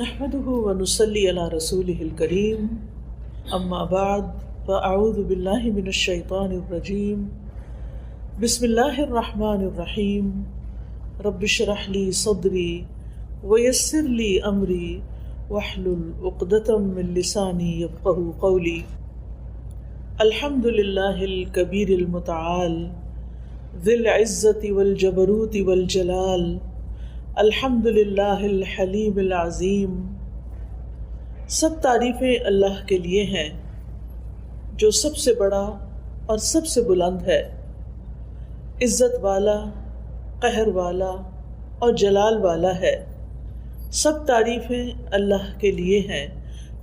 نحمده ونصلي على رسوله الكريم اما بعد فاعوذ بالله من الشيطان الرجيم بسم الله الرحمن الرحيم رب اشرح لي صدري ويسر لي امري واحلل عقدة من لساني يفقهوا قولي الحمد لله الكبير المتعال ذي العزة والجبروت والجلال الحمد للہ الحلیم العظیم۔ سب تعریفیں اللہ کے لیے ہیں جو سب سے بڑا اور سب سے بلند ہے، عزت والا، قہر والا اور جلال والا ہے۔ سب تعریفیں اللہ کے لیے ہیں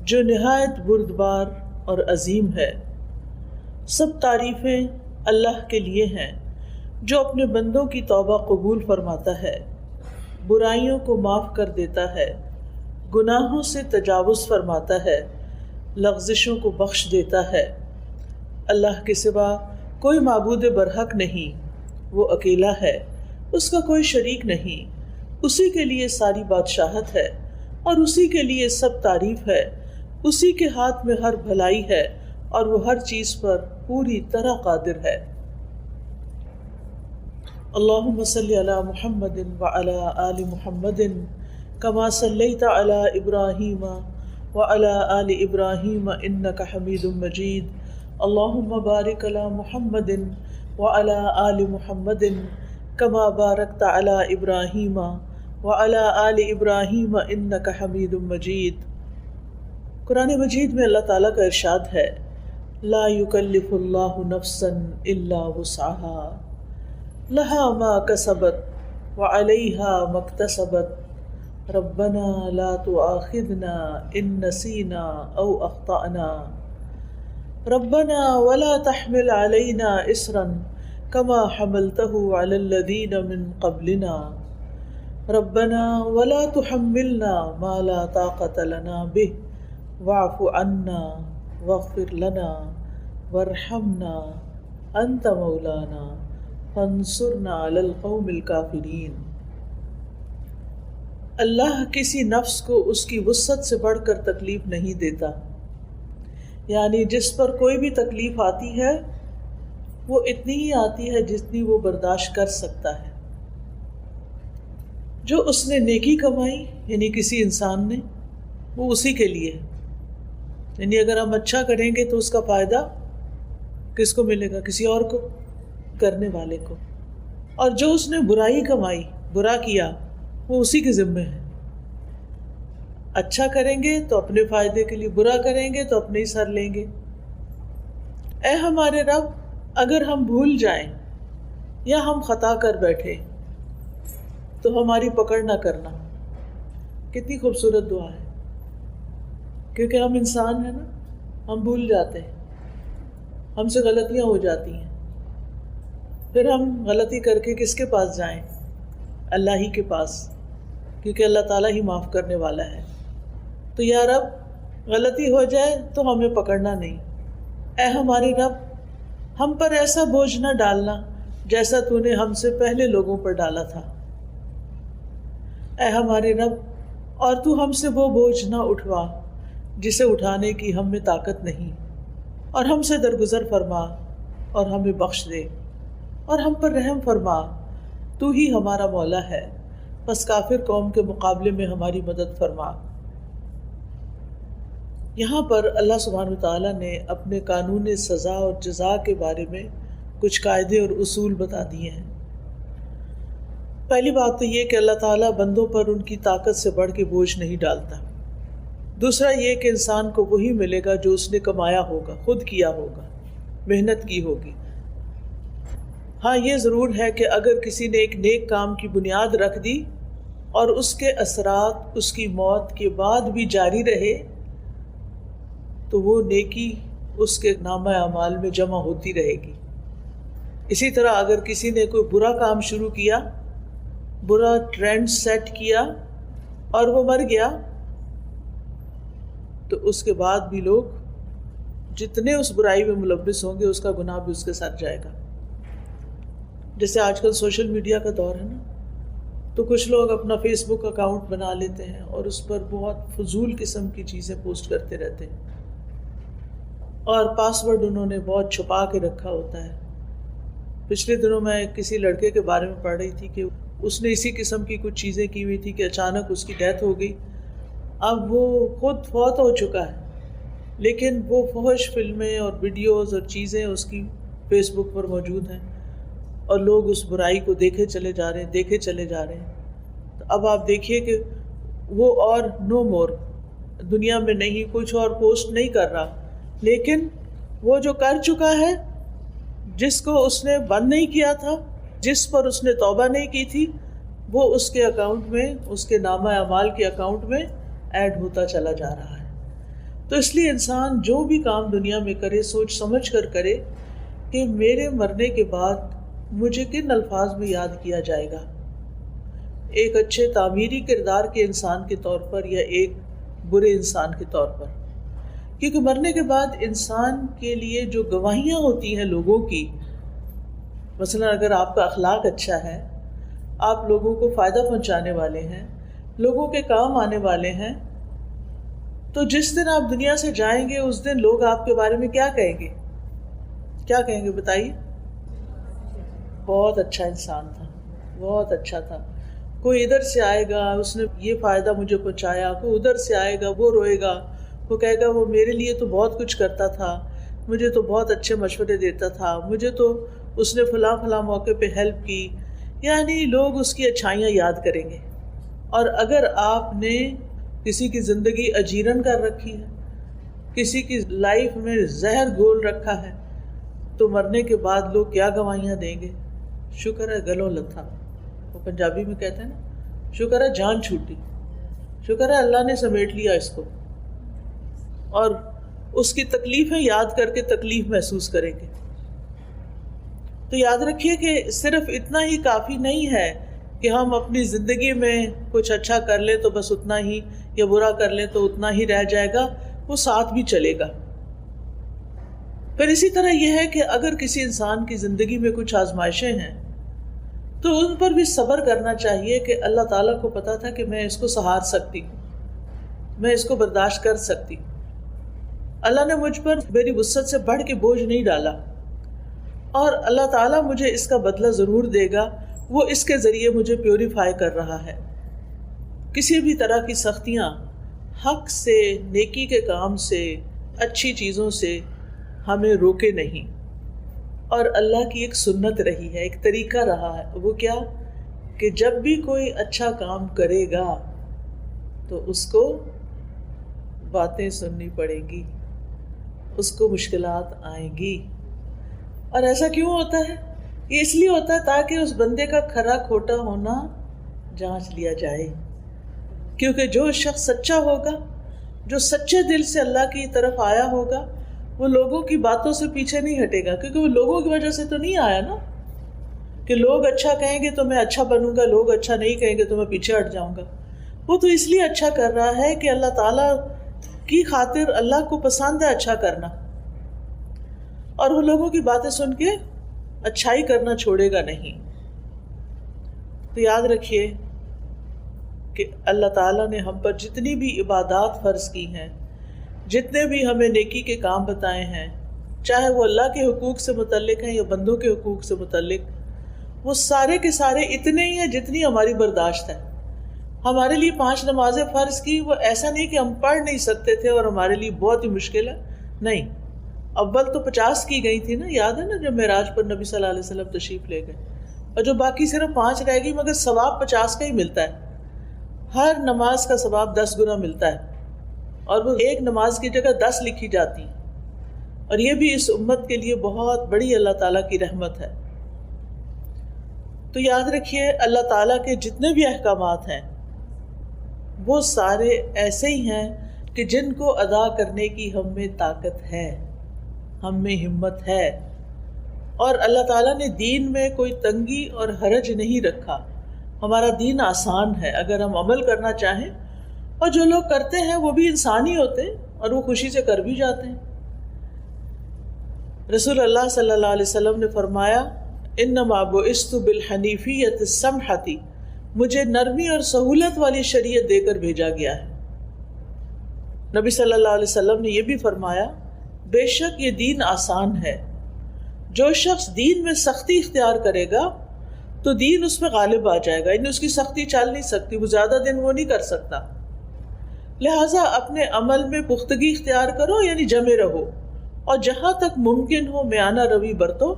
جو نہایت بردبار اور عظیم ہے۔ سب تعریفیں اللہ کے لیے ہیں جو اپنے بندوں کی توبہ قبول فرماتا ہے، برائیوں کو معاف کر دیتا ہے، گناہوں سے تجاوز فرماتا ہے، لغزشوں کو بخش دیتا ہے۔ اللہ کے سوا کوئی معبود برحق نہیں، وہ اکیلا ہے، اس کا کوئی شریک نہیں، اسی کے لیے ساری بادشاہت ہے اور اسی کے لیے سب تعریف ہے۔ اسی کے ہاتھ میں ہر بھلائی ہے اور وہ ہر چیز پر پوری طرح قادر ہے۔ اللہم صلی علی محمد وعلی آل محمد کما صلیت علی ابراہیم وعلی آل ابراہیم انک حمید مجید۔ اللہم بارک علی محمد وعلی آل محمد کما بارکت علی ابراہیم وعلی آل ابراہیم انک حمید مجید۔ قرآن مجید میں اللہ تعالیٰ کا ارشاد ہے، لا یکلف اللہ نفسا الا وسعها لها ما كسبت وعليها ما اكتسبت ربنا لا تؤاخذنا إن نسينا أو أخطأنا ربنا ولا تحمل علينا إصرا كما حملته على الذين من قبلنا ربنا ولا تحملنا ما لا طاقة لنا به واعف عنا واغفر لنا وارحمنا أنت مولانا فانصرنا علی القوم الکافرین۔ اللہ کسی نفس کو اس کی وسعت سے بڑھ کر تکلیف نہیں دیتا، یعنی جس پر کوئی بھی تکلیف آتی ہے وہ اتنی ہی آتی ہے جتنی وہ برداشت کر سکتا ہے۔ جو اس نے نیکی کمائی یعنی کسی انسان نے، وہ اسی کے لیے، یعنی اگر ہم اچھا کریں گے تو اس کا فائدہ کس کو ملے گا؟ کسی اور کو، کرنے والے کو۔ اور جو اس نے برائی کمائی، برا کیا، وہ اسی کے ذمے ہے۔ اچھا کریں گے تو اپنے فائدے کے لیے، برا کریں گے تو اپنے ہی سر لیں گے۔ اے ہمارے رب، اگر ہم بھول جائیں یا ہم خطا کر بیٹھے تو ہماری پکڑ نہ کرنا۔ کتنی خوبصورت دعا ہے، کیونکہ ہم انسان ہیں نا، ہم بھول جاتے ہیں، ہم سے غلطیاں ہو جاتی ہیں، پھر ہم غلطی کر کے کس کے پاس جائیں؟ اللہ ہی کے پاس، کیونکہ اللہ تعالیٰ ہی معاف کرنے والا ہے۔ تو یا رب، غلطی ہو جائے تو ہمیں پکڑنا نہیں۔ اے ہمارے رب، ہم پر ایسا بوجھ نہ ڈالنا جیسا تو نے ہم سے پہلے لوگوں پر ڈالا تھا۔ اے ہمارے رب، اور تو ہم سے وہ بوجھ نہ اٹھوا جسے اٹھانے کی ہم میں طاقت نہیں، اور ہم سے درگزر فرما اور ہمیں بخش دے اور ہم پر رحم فرما، تو ہی ہمارا مولا ہے، بس کافر قوم کے مقابلے میں ہماری مدد فرما۔ یہاں پر اللہ سبحانہ وتعالیٰ نے اپنے قانون سزا اور جزا کے بارے میں کچھ قاعدے اور اصول بتا دیے ہیں۔ پہلی بات تو یہ کہ اللہ تعالیٰ بندوں پر ان کی طاقت سے بڑھ کے بوجھ نہیں ڈالتا۔ دوسرا یہ کہ انسان کو وہی ملے گا جو اس نے کمایا ہوگا، خود کیا ہوگا، محنت کی ہوگی۔ ہاں یہ ضرور ہے کہ اگر کسی نے ایک نیک کام کی بنیاد رکھ دی اور اس کے اثرات اس کی موت کے بعد بھی جاری رہے تو وہ نیکی اس کے نامہ اعمال میں جمع ہوتی رہے گی۔ اسی طرح اگر کسی نے کوئی برا کام شروع کیا، برا ٹرینڈ سیٹ کیا اور وہ مر گیا تو اس کے بعد بھی لوگ جتنے اس برائی میں ملوث ہوں گے اس کا گناہ بھی اس کے ساتھ جائے گا۔ جیسے آج کل سوشل میڈیا کا دور ہے نا، تو کچھ لوگ اپنا فیس بک اکاؤنٹ بنا لیتے ہیں اور اس پر بہت فضول قسم کی چیزیں پوسٹ کرتے رہتے ہیں، اور پاس ورڈ انہوں نے بہت چھپا کے رکھا ہوتا ہے۔ پچھلے دنوں میں کسی لڑکے کے بارے میں پڑھ رہی تھی کہ اس نے اسی قسم کی کچھ چیزیں کی ہوئی تھی کہ اچانک اس کی ڈیتھ ہو گئی۔ اب وہ خود فوت ہو چکا ہے، لیکن وہ فحش فلمیں اور ویڈیوز اور چیزیں اس کی فیس بک پر موجود ہیں، اور لوگ اس برائی کو دیکھے چلے جا رہے ہیں۔ تو اب آپ دیکھیے کہ وہ اور نو مور دنیا میں نہیں، کچھ اور پوسٹ نہیں کر رہا، لیکن وہ جو کر چکا ہے، جس کو اس نے بند نہیں کیا تھا، جس پر اس نے توبہ نہیں کی تھی، وہ اس کے اکاؤنٹ میں، اس کے نامہ اعمال کے اکاؤنٹ میں ایڈ ہوتا چلا جا رہا ہے۔ تو اس لیے انسان جو بھی کام دنیا میں کرے سوچ سمجھ کر کرے کہ میرے مرنے کے بعد مجھے کن الفاظ میں یاد کیا جائے گا، ایک اچھے تعمیری کردار کے انسان کے طور پر یا ایک برے انسان کے طور پر۔ کیونکہ مرنے کے بعد انسان کے لیے جو گواہیاں ہوتی ہیں لوگوں کی، مثلا اگر آپ کا اخلاق اچھا ہے، آپ لوگوں کو فائدہ پہنچانے والے ہیں، لوگوں کے کام آنے والے ہیں، تو جس دن آپ دنیا سے جائیں گے اس دن لوگ آپ کے بارے میں کیا کہیں گے؟ کیا کہیں گے بتائیے؟ بہت اچھا انسان تھا، بہت اچھا تھا۔ کوئی ادھر سے آئے گا، اس نے یہ فائدہ مجھے پہنچایا، کوئی ادھر سے آئے گا، وہ روئے گا، وہ کہے گا وہ میرے لیے تو بہت کچھ کرتا تھا، مجھے تو بہت اچھے مشورے دیتا تھا، مجھے تو اس نے فلاں فلاں موقع پہ ہیلپ کی۔ یعنی لوگ اس کی اچھائیاں یاد کریں گے۔ اور اگر آپ نے کسی کی زندگی اجیرن کر رکھی ہے، کسی کی لائف میں زہر گھول رکھا ہے، تو مرنے کے بعد لوگ کیا گواہیاں دیں گے؟ شکر ہے گلوں لتھا، وہ پنجابی میں کہتے ہیں نا، شکر ہے جان چھوٹی، شکر ہے اللہ نے سمیٹ لیا اس کو، اور اس کی تکلیفیں یاد کر کے تکلیف محسوس کریں گے۔ تو یاد رکھیے کہ صرف اتنا ہی کافی نہیں ہے کہ ہم اپنی زندگی میں کچھ اچھا کر لیں تو بس اتنا ہی، یا برا کر لیں تو اتنا ہی رہ جائے گا، وہ ساتھ بھی چلے گا۔ پھر اسی طرح یہ ہے کہ اگر کسی انسان کی زندگی میں کچھ آزمائشیں ہیں تو ان پر بھی صبر کرنا چاہیے کہ اللہ تعالیٰ کو پتا تھا کہ میں اس کو سہار سکتی ہوں، میں اس کو برداشت کر سکتی ہوں۔ اللہ نے مجھ پر میری وسعت سے بڑھ کے بوجھ نہیں ڈالا، اور اللہ تعالیٰ مجھے اس کا بدلہ ضرور دے گا، وہ اس کے ذریعے مجھے پیوریفائی کر رہا ہے۔ کسی بھی طرح کی سختیاں حق سے، نیکی کے کام سے، اچھی چیزوں سے ہمیں روکے نہیں۔ اور اللہ کی ایک سنت رہی ہے، ایک طریقہ رہا ہے، وہ کیا کہ جب بھی کوئی اچھا کام کرے گا تو اس کو باتیں سننی پڑیں گی، اس کو مشکلات آئیں گی۔ اور ایسا کیوں ہوتا ہے؟ یہ اس لیے ہوتا ہے تاکہ اس بندے کا کھرا کھوٹا ہونا جانچ لیا جائے۔ کیونکہ جو شخص سچا ہوگا، جو سچے دل سے اللہ کی طرف آیا ہوگا، وہ لوگوں کی باتوں سے پیچھے نہیں ہٹے گا، کیونکہ وہ لوگوں کی وجہ سے تو نہیں آیا نا، کہ لوگ اچھا کہیں گے تو میں اچھا بنوں گا، لوگ اچھا نہیں کہیں گے تو میں پیچھے ہٹ جاؤں گا۔ وہ تو اس لیے اچھا کر رہا ہے کہ اللہ تعالیٰ کی خاطر اللہ کو پسند ہے اچھا کرنا، اور وہ لوگوں کی باتیں سن کے اچھائی کرنا چھوڑے گا نہیں۔ تو یاد رکھیے کہ اللہ تعالیٰ نے ہم پر جتنی بھی عبادات فرض کی ہیں، جتنے بھی ہمیں نیکی کے کام بتائے ہیں، چاہے وہ اللہ کے حقوق سے متعلق ہیں یا بندوں کے حقوق سے متعلق، وہ سارے کے سارے اتنے ہی ہیں جتنی ہماری برداشت ہے۔ ہمارے لیے 5 نمازیں فرض کی، وہ ایسا نہیں کہ ہم پڑھ نہیں سکتے تھے اور ہمارے لیے بہت ہی مشکل ہے، نہیں، اول تو 50 کی گئی تھی نا، یاد ہے نا، جب معراج پر نبی صلی اللہ علیہ وسلم تشریف لے گئے، اور جو باقی صرف 5 رہ گئی، مگر ثواب 50 کا ہی ملتا ہے۔ ہر نماز کا ثواب 10 گنا ملتا ہے، اور وہ ایک نماز کی جگہ 10 لکھی جاتی ہیں، اور یہ بھی اس امت کے لیے بہت بڑی اللہ تعالیٰ کی رحمت ہے۔ تو یاد رکھیے اللہ تعالیٰ کے جتنے بھی احکامات ہیں وہ سارے ایسے ہی ہیں کہ جن کو ادا کرنے کی ہم میں طاقت ہے، ہم میں ہمت ہے، اور اللہ تعالیٰ نے دین میں کوئی تنگی اور حرج نہیں رکھا۔ ہمارا دین آسان ہے اگر ہم عمل کرنا چاہیں، اور جو لوگ کرتے ہیں وہ بھی انسان ہی ہوتے ہیں اور وہ خوشی سے کر بھی جاتے ہیں۔ رسول اللہ صلی اللہ علیہ وسلم نے فرمایا، انما بعثت بالحنیفیۃ السمحۃ مجھے نرمی اور سہولت والی شریعت دے کر بھیجا گیا ہے۔ نبی صلی اللہ علیہ وسلم نے یہ بھی فرمایا، بے شک یہ دین آسان ہے، جو شخص دین میں سختی اختیار کرے گا تو دین اس میں غالب آ جائے گا، یعنی اس کی سختی چل نہیں سکتی، وہ زیادہ دن وہ نہیں کر سکتا۔ لہٰذا اپنے عمل میں پختگی اختیار کرو، یعنی جمے رہو، اور جہاں تک ممکن ہو میانہ روی برتو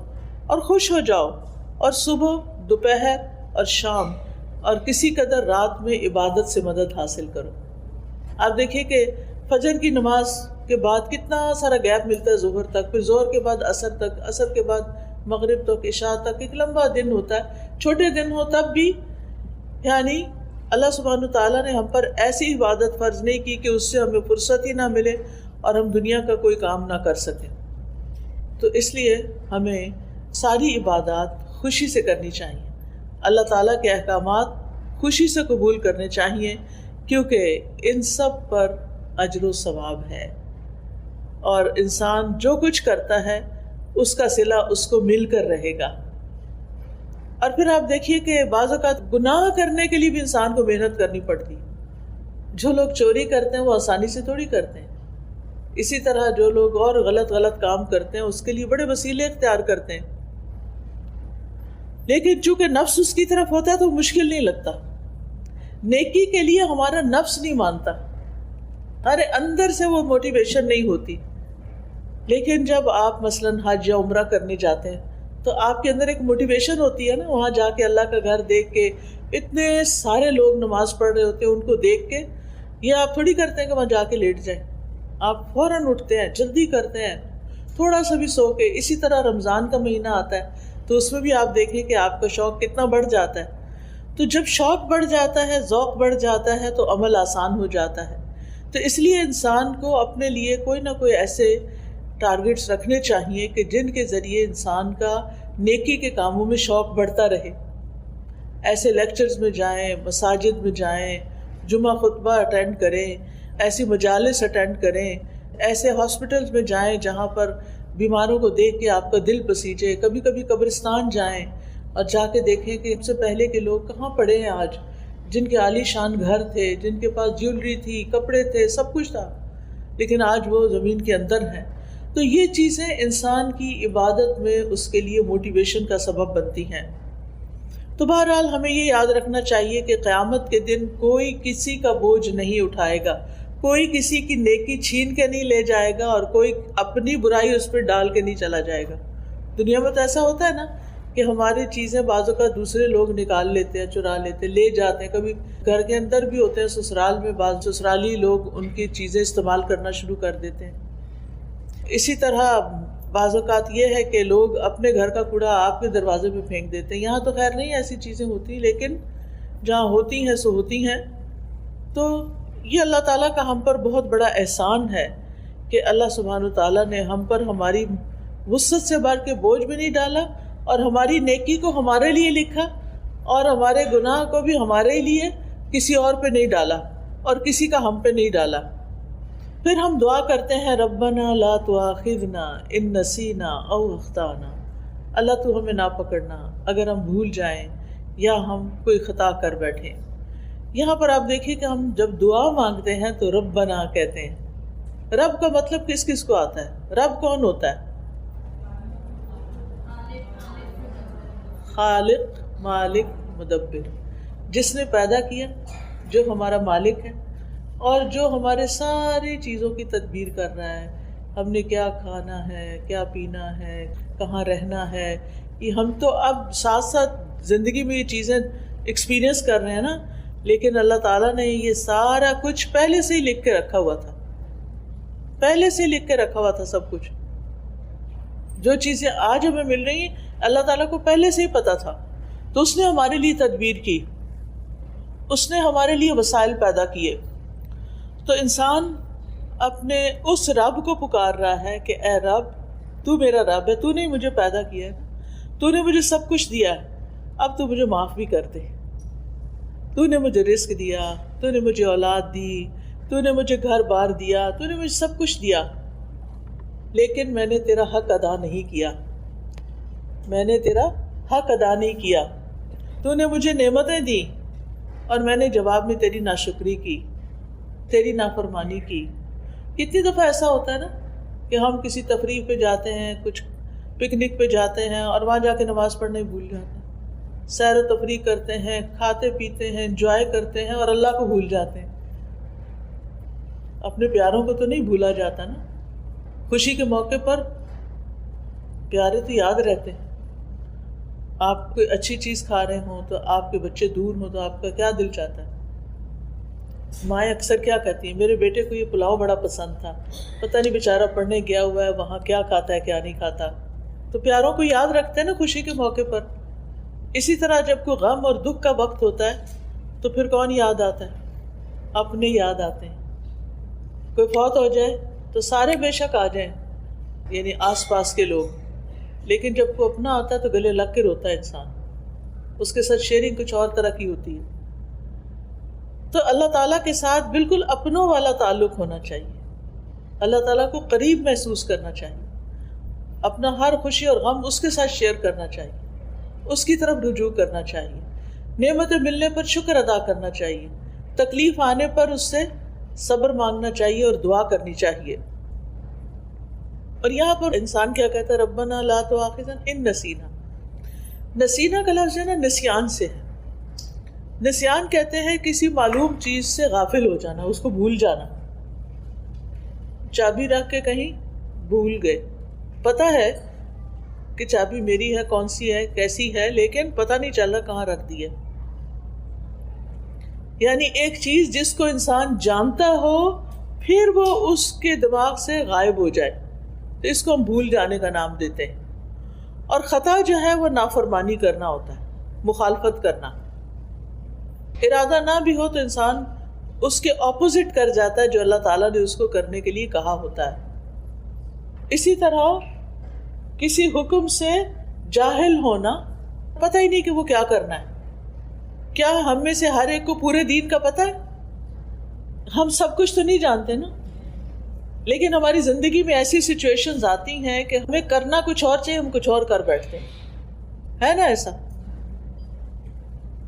اور خوش ہو جاؤ، اور صبح، دوپہر اور شام اور کسی قدر رات میں عبادت سے مدد حاصل کرو۔ آپ دیکھیے کہ فجر کی نماز کے بعد کتنا سارا گیپ ملتا ہے ظہر تک، پھر ظہر کے بعد عصر تک، عصر کے بعد مغرب تک، عشاء تک، ایک لمبا دن ہوتا ہے۔ چھوٹے دن ہو تب بھی یعنی اللہ سبحانہ تعالیٰ نے ہم پر ایسی عبادت فرض نہیں کی کہ اس سے ہمیں فرصت ہی نہ ملے اور ہم دنیا کا کوئی کام نہ کر سکیں۔ تو اس لیے ہمیں ساری عبادات خوشی سے کرنی چاہیے، اللہ تعالیٰ کے احکامات خوشی سے قبول کرنے چاہیے، کیونکہ ان سب پر اجر و ثواب ہے، اور انسان جو کچھ کرتا ہے اس کا صلہ اس کو مل کر رہے گا۔ اور پھر آپ دیکھیے کہ بعض اوقات گناہ کرنے کے لیے بھی انسان کو محنت کرنی پڑتی۔ جو لوگ چوری کرتے ہیں وہ آسانی سے تھوڑی کرتے ہیں، اسی طرح جو لوگ اور غلط کام کرتے ہیں اس کے لیے بڑے وسیلے اختیار کرتے ہیں، لیکن چونکہ نفس اس کی طرف ہوتا ہے تو مشکل نہیں لگتا۔ نیکی کے لیے ہمارا نفس نہیں مانتا، ہمارے اندر سے وہ موٹیویشن نہیں ہوتی۔ لیکن جب آپ مثلاً حج یا عمرہ کرنے جاتے ہیں تو آپ کے اندر ایک موٹیویشن ہوتی ہے نا، وہاں جا کے اللہ کا گھر دیکھ کے اتنے سارے لوگ نماز پڑھ رہے ہوتے ہیں، ان کو دیکھ کے یہ آپ تھوڑی کرتے ہیں کہ وہاں جا کے لیٹ جائیں، آپ فوراً اٹھتے ہیں، جلدی کرتے ہیں، تھوڑا سا بھی سو کے۔ اسی طرح رمضان کا مہینہ آتا ہے تو اس میں بھی آپ دیکھیں کہ آپ کا شوق کتنا بڑھ جاتا ہے۔ تو جب شوق بڑھ جاتا ہے، ذوق بڑھ جاتا ہے تو عمل آسان ہو جاتا ہے۔ تو اس لیے انسان کو اپنے لیے کوئی نہ کوئی ایسے ٹارگٹس رکھنے چاہیے کہ جن کے ذریعے انسان کا نیکی کے کاموں میں شوق بڑھتا رہے۔ ایسے لیکچرز میں جائیں، مساجد میں جائیں، جمعہ خطبہ اٹینڈ کریں، ایسی مجالس اٹینڈ کریں، ایسے ہاسپٹلز میں جائیں جہاں پر بیماروں کو دیکھ کے آپ کا دل پسیجے۔ کبھی کبھی قبرستان جائیں اور جا کے دیکھیں کہ ان سے پہلے کے لوگ کہاں پڑے ہیں آج، جن کے عالی شان گھر تھے، جن کے پاس جیولری تھی، کپڑے تھے، سب کچھ تھا، لیکن آج وہ زمین کے اندر ہیں۔ تو یہ چیزیں انسان کی عبادت میں اس کے لیے موٹیویشن کا سبب بنتی ہیں۔ تو بہرحال ہمیں یہ یاد رکھنا چاہیے کہ قیامت کے دن کوئی کسی کا بوجھ نہیں اٹھائے گا، کوئی کسی کی نیکی چھین کے نہیں لے جائے گا، اور کوئی اپنی برائی اس پہ ڈال کے نہیں چلا جائے گا۔ دنیا میں تو ایسا ہوتا ہے نا کہ ہماری چیزیں بعض اوقات دوسرے لوگ نکال لیتے ہیں، چرا لیتے ہیں، لے جاتے ہیں۔ کبھی گھر کے اندر بھی ہوتے ہیں، سسرال میں بعض سسرالی لوگ ان کی چیزیں استعمال کرنا شروع کر دیتے ہیں۔ اسی طرح بعض اوقات یہ ہے کہ لوگ اپنے گھر کا کوڑا آپ کے دروازے پہ پھینک دیتے ہیں۔ یہاں تو خیر نہیں ایسی چیزیں ہوتی، لیکن جہاں ہوتی ہیں سو ہوتی ہیں۔ تو یہ اللہ تعالیٰ کا ہم پر بہت بڑا احسان ہے کہ اللہ سبحانہ تعالیٰ نے ہم پر ہماری وسعت سے بڑھ کے بوجھ بھی نہیں ڈالا، اور ہماری نیکی کو ہمارے لیے لکھا، اور ہمارے گناہ کو بھی ہمارے لیے، کسی اور پہ نہیں ڈالا، اور کسی کا ہم پہ نہیں ڈالا۔ پھر ہم دعا کرتے ہیں، ربنا لا تؤاخذنا ان نسینا او اخطانا، اللہ تو ہمیں نہ پکڑنا اگر ہم بھول جائیں یا ہم کوئی خطا کر بیٹھیں۔ یہاں پر آپ دیکھیے کہ ہم جب دعا مانگتے ہیں تو ربنا کہتے ہیں۔ رب کا مطلب کس کس کو آتا ہے؟ رب کون ہوتا ہے؟ خالق، مالک، مدبر، جس نے پیدا کیا، جو ہمارا مالک ہے، اور جو ہمارے ساری چیزوں کی تدبیر کر رہا ہے۔ ہم نے کیا کھانا ہے، کیا پینا ہے، کہاں رہنا ہے، یہ ہم تو اب ساتھ ساتھ زندگی میں یہ چیزیں ایکسپیرئنس کر رہے ہیں نا، لیکن اللہ تعالیٰ نے یہ سارا کچھ پہلے سے ہی لکھ کے رکھا ہوا تھا، پہلے سے لکھ کے رکھا ہوا تھا سب کچھ۔ جو چیزیں آج ہمیں مل رہی ہیں اللہ تعالیٰ کو پہلے سے ہی پتا تھا، تو اس نے ہمارے لیے تدبیر کی، اس نے ہمارے لیے وسائل پیدا کیے۔ تو انسان اپنے اس رب کو پکار رہا ہے کہ اے رب، تو میرا رب ہے، تو نے مجھے پیدا کیا ہے، تو نے مجھے سب کچھ دیا ہے، اب تو مجھے معاف بھی کر دے۔ تو نے مجھے رزق دیا، تو نے مجھے اولاد دی، تو نے مجھے گھر بار دیا، تو نے مجھے سب کچھ دیا، لیکن میں نے تیرا حق ادا نہیں کیا، میں نے تیرا حق ادا نہیں کیا۔ تو نے مجھے نعمتیں دی، اور میں نے جواب میں تیری ناشکری کی، تیری نافرمانی کی۔ کتنی دفعہ ایسا ہوتا ہے نا کہ ہم کسی تفریح پہ جاتے ہیں، کچھ پکنک پہ جاتے ہیں اور وہاں جا کے نماز پڑھنا ہی بھول جاتے ہیں، سیر و تفریح کرتے ہیں، کھاتے پیتے ہیں، انجوائے کرتے ہیں اور اللہ کو بھول جاتے ہیں۔ اپنے پیاروں کو تو نہیں بھولا جاتا نا، خوشی کے موقع پر پیارے تو یاد رہتے ہیں۔ آپ کوئی اچھی چیز کھا رہے ہوں تو آپ کے بچے دور ہوں تو آپ کا کیا دل چاہتا ہے؟ مائیں اکثر کیا کہتی ہیں، میرے بیٹے کو یہ پلاؤ بڑا پسند تھا، پتہ نہیں بیچارہ پڑھنے گیا ہوا ہے وہاں کیا کھاتا ہے کیا نہیں کھاتا۔ تو پیاروں کو یاد رکھتے ہیں نا خوشی کے موقع پر۔ اسی طرح جب کوئی غم اور دکھ کا وقت ہوتا ہے تو پھر کون یاد آتا ہے؟ اپنے یاد آتے ہیں۔ کوئی فوت ہو جائے تو سارے بے شک آ جائیں، یعنی آس پاس کے لوگ، لیکن جب کوئی اپنا آتا ہے تو گلے لگ کے روتا ہے انسان، اس کے ساتھ شیئرنگ کچھ اور طرح کی ہوتی ہے۔ تو اللہ تعالیٰ کے ساتھ بالکل اپنوں والا تعلق ہونا چاہیے، اللہ تعالیٰ کو قریب محسوس کرنا چاہیے، اپنا ہر خوشی اور غم اس کے ساتھ شیئر کرنا چاہیے، اس کی طرف رجوع کرنا چاہیے، نعمتیں ملنے پر شکر ادا کرنا چاہیے، تکلیف آنے پر اس سے صبر مانگنا چاہیے اور دعا کرنی چاہیے۔ اور یہاں پر انسان کیا کہتا ہے؟ ربنا لا تؤاخذنا ان نسینا۔ نسینا کا لفظ ہے نا نسیان سے ہے۔ نسیان کہتے ہیں کسی معلوم چیز سے غافل ہو جانا، اس کو بھول جانا۔ چابی رکھ کے کہیں بھول گئے، پتہ ہے کہ چابی میری ہے، کون سی ہے، کیسی ہے، لیکن پتہ نہیں چل رہا کہاں رکھ دی ہے۔ یعنی ایک چیز جس کو انسان جانتا ہو پھر وہ اس کے دماغ سے غائب ہو جائے تو اس کو ہم بھول جانے کا نام دیتے ہیں۔ اور خطا جو ہے وہ نافرمانی کرنا ہوتا ہے، مخالفت کرنا۔ ارادہ نہ بھی ہو تو انسان اس کے اپوزٹ کر جاتا ہے جو اللہ تعالیٰ نے اس کو کرنے کے لیے کہا ہوتا ہے۔ اسی طرح کسی حکم سے جاہل ہونا، پتہ ہی نہیں کہ وہ کیا کرنا ہے۔ کیا ہم میں سے ہر ایک کو پورے دین کا پتہ ہے؟ ہم سب کچھ تو نہیں جانتے نا، لیکن ہماری زندگی میں ایسی سچویشنز آتی ہیں کہ ہمیں کرنا کچھ اور چاہیے، ہم کچھ اور کر بیٹھتے ہیں، ہے نا ایسا؟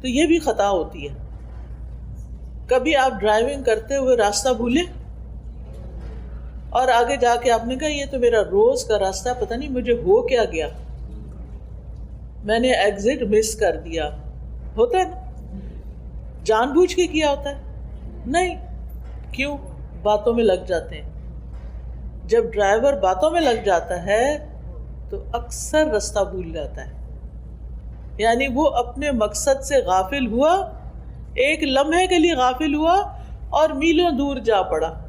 تو یہ بھی خطا ہوتی ہے۔ کبھی آپ ڈرائیونگ کرتے ہوئے راستہ بھولے اور آگے جا کے آپ نے کہا یہ تو میرا روز کا راستہ ہے، پتہ نہیں مجھے ہو کیا گیا، میں نے ایگزٹ مس کر دیا۔ ہوتا ہے نا؟ جان بوجھ کے کیا ہوتا ہے؟ نہیں۔ کیوں؟ باتوں میں لگ جاتے ہیں۔ جب ڈرائیور باتوں میں لگ جاتا ہے تو اکثر رستہ بھول جاتا ہے، یعنی وہ اپنے مقصد سے غافل ہوا، ایک لمحے کے لیے غافل ہوا اور میلوں دور جا پڑا۔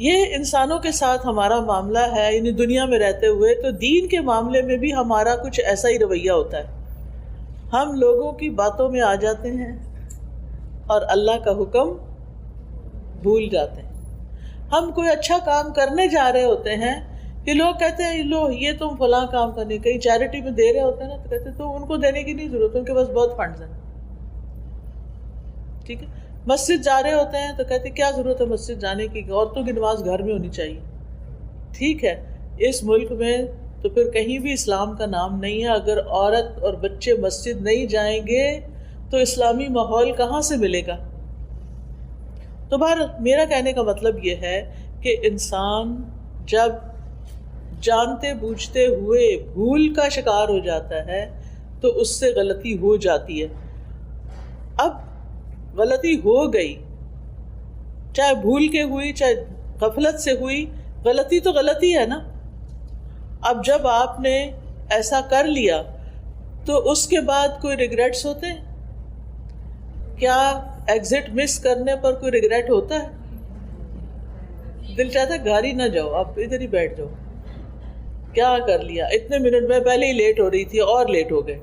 یہ انسانوں کے ساتھ ہمارا معاملہ ہے، یعنی دنیا میں رہتے ہوئے، تو دین کے معاملے میں بھی ہمارا کچھ ایسا ہی رویہ ہوتا ہے۔ ہم لوگوں کی باتوں میں آ جاتے ہیں اور اللہ کا حکم بھول جاتے ہیں۔ ہم کوئی اچھا کام کرنے جا رہے ہوتے ہیں کہ لوگ کہتے ہیں لو یہ تم فلاں کام کرنے، کہیں چیریٹی میں دے رہے ہوتے ہیں نا، تو کہتے ہیں تو ان کو دینے کی نہیں ضرورت، ان کے پاس بہت فنڈز ہیں، ٹھیک ہے۔ مسجد جا رہے ہوتے ہیں تو کہتے ہیں کیا ضرورت ہے مسجد جانے کی، عورتوں کی نماز گھر میں ہونی چاہیے، ٹھیک ہے۔ اس ملک میں تو پھر کہیں بھی اسلام کا نام نہیں ہے۔ اگر عورت اور بچے مسجد نہیں جائیں گے تو اسلامی ماحول کہاں سے ملے گا؟ تو میرا کہنے کا مطلب یہ ہے کہ انسان جب جانتے بوجھتے ہوئے بھول کا شکار ہو جاتا ہے تو اس سے غلطی ہو جاتی ہے۔ اب غلطی ہو گئی، چاہے بھول کے ہوئی چاہے غفلت سے ہوئی، غلطی تو غلطی ہے نا۔ اب جب آپ نے ایسا کر لیا تو اس کے بعد کوئی ریگریٹس ہوتے ہیں؟ کیا ایگزٹ مس کرنے پر کوئی ریگریٹ ہوتا ہے؟ دل چاہتا ہے گھر ہی نہ جاؤ، آپ ادھر ہی بیٹھ جاؤ، کیا کر لیا، اتنے منٹ میں پہلے ہی لیٹ ہو رہی تھی اور لیٹ ہو گئے،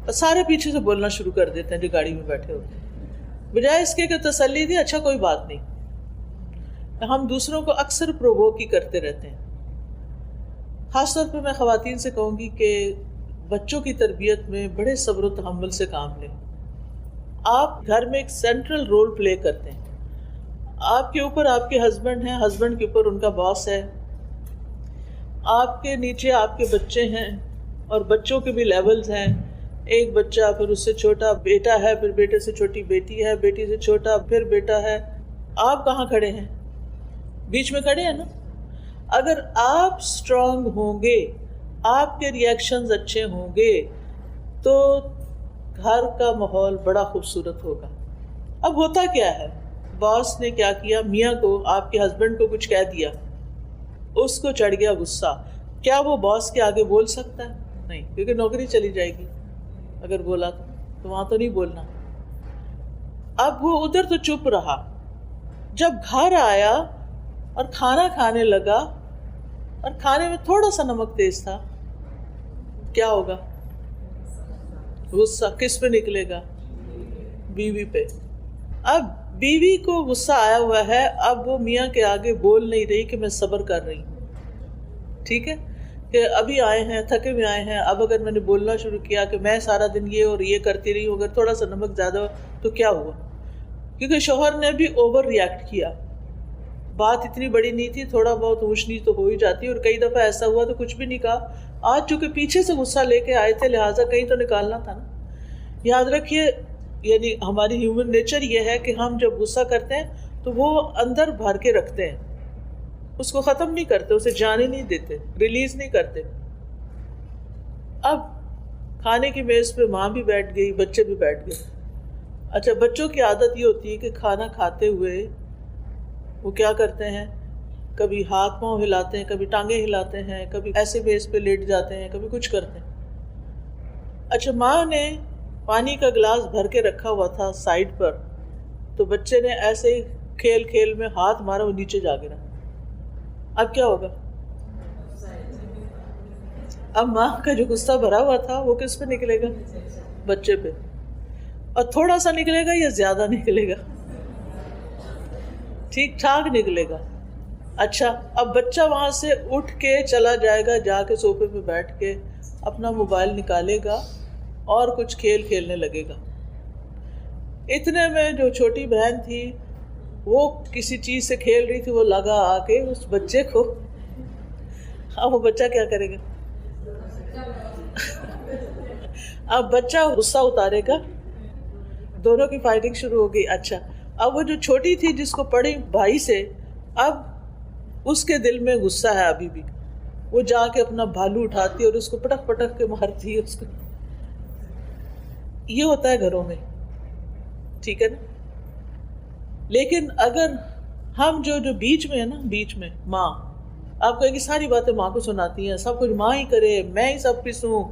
اور سارے پیچھے سے بولنا شروع کر دیتے ہیں جو گاڑی میں بیٹھے ہوتے ہیں، بجائے اس کے کہ تسلی دی اچھا کوئی بات نہیں۔ ہم دوسروں کو اکثر پرووک ہی کرتے رہتے ہیں۔ خاص طور پہ میں خواتین سے کہوں گی کہ بچوں کی تربیت میں بڑے صبر و تحمل سے کام لیں۔ آپ گھر میں ایک سینٹرل رول پلے کرتے ہیں، آپ کے اوپر آپ کے ہسبینڈ ہیں، ہسبینڈ کے اوپر ان کا باس ہے، آپ کے نیچے آپ کے بچے ہیں اور بچوں کے بھی لیولز ہیں، ایک بچہ، پھر اس سے چھوٹا بیٹا ہے، پھر بیٹے سے چھوٹی بیٹی ہے، بیٹی سے چھوٹا پھر بیٹا ہے. آپ کہاں کھڑے ہیں؟ بیچ میں کھڑے ہیں نا. اگر آپ اسٹرانگ ہوں گے، آپ کے ریئیکشنز اچھے ہوں گے، تو گھر کا ماحول بڑا خوبصورت ہوگا. اب ہوتا کیا ہے، باس نے کیا کیا، میاں کو، آپ کے ہسبینڈ کو کچھ کہہ دیا، اس کو چڑھ گیا غصہ. کیا وہ باس کے آگے بول سکتا ہے؟ نہیں، کیونکہ نوکری چلی جائے گی. اگر بولا تو وہاں تو نہیں بولنا. اب وہ ادھر تو چپ رہا. جب گھر آیا اور کھانا کھانے لگا اور کھانے میں تھوڑا سا نمک تیز تھا، کیا ہوگا؟ غصہ کس پہ نکلے گا؟ بیوی پہ. اب بیوی کو غصہ آیا ہوا ہے، اب وہ میاں کے آگے بول نہیں رہی کہ میں صبر کر رہی ہوں. ٹھیک ہے کہ ابھی آئے ہیں، تھکے ہوئے آئے ہیں، اب اگر میں نے بولنا شروع کیا کہ میں سارا دن یہ اور یہ کرتی رہی ہوں، اگر تھوڑا سا نمک زیادہ ہو تو کیا ہوا؟ کیونکہ شوہر نے بھی اوور ریئیکٹ کیا. بات اتنی بڑی نہیں تھی، تھوڑا بہت اونچ نیچ تو ہو ہی جاتی، اور کئی دفعہ ایسا ہوا تو کچھ بھی نہیں کہا. آج چونکہ پیچھے سے غصہ لے کے آئے تھے، لہٰذا کہیں تو نکالنا تھا نا. یاد رکھیے، یعنی ہماری ہیومن نیچر یہ ہے کہ ہم جب غصہ کرتے ہیں تو وہ اندر بھر کے رکھتے ہیں، اس کو ختم نہیں کرتے، اسے جانے نہیں دیتے، ریلیز نہیں کرتے. اب کھانے کی میز پہ ماں بھی بیٹھ گئی، بچے بھی بیٹھ گئے. اچھا، بچوں کی عادت یہ ہوتی ہے کہ کھانا کھاتے ہوئے وہ کیا کرتے ہیں، کبھی ہاتھ پاؤں ہلاتے ہیں، کبھی ٹانگیں ہلاتے ہیں، کبھی ایسے میز پہ لیٹ جاتے ہیں، کبھی کچھ کرتے ہیں. اچھا، ماں نے پانی کا گلاس بھر کے رکھا ہوا تھا سائڈ پر، تو بچے نے ایسے ہی کھیل کھیل میں ہاتھ مارا، وہ نیچے جا گرا. اب کیا ہوگا؟ اب ماں کا جو غصہ بھرا ہوا تھا وہ کس پہ نکلے گا؟ بچے پہ. اور تھوڑا سا نکلے گا یا زیادہ نکلے گا؟ ٹھیک ٹھاک نکلے گا. اچھا، اب بچہ وہاں سے اٹھ کے چلا جائے گا، جا کے صوفے پہ بیٹھ کے اپنا موبائل نکالے گا اور کچھ کھیل کھیلنے لگے گا. اتنے میں جو چھوٹی بہن تھی وہ کسی چیز سے کھیل رہی تھی، وہ لگا آ کے اس بچے کو. اب وہ بچہ کیا کرے گا؟ اب بچہ غصہ اتارے گا، دونوں کی فائٹنگ شروع ہو گئی. اچھا، اب وہ جو چھوٹی تھی جس کو پڑی بھائی سے، اب اس کے دل میں غصہ ہے ابھی بھی، وہ جا کے اپنا بھالو اٹھاتی اور اس کو پٹک پٹک کے مارتی ہے اس کو. یہ ہوتا ہے گھروں میں، ٹھیک ہے نا. لیکن اگر ہم جو بیچ میں ہے نا، بیچ میں ماں، آپ کہیں گے ساری باتیں ماں کو سناتی ہیں، سب کچھ ماں ہی کرے، میں ہی سب پسوں،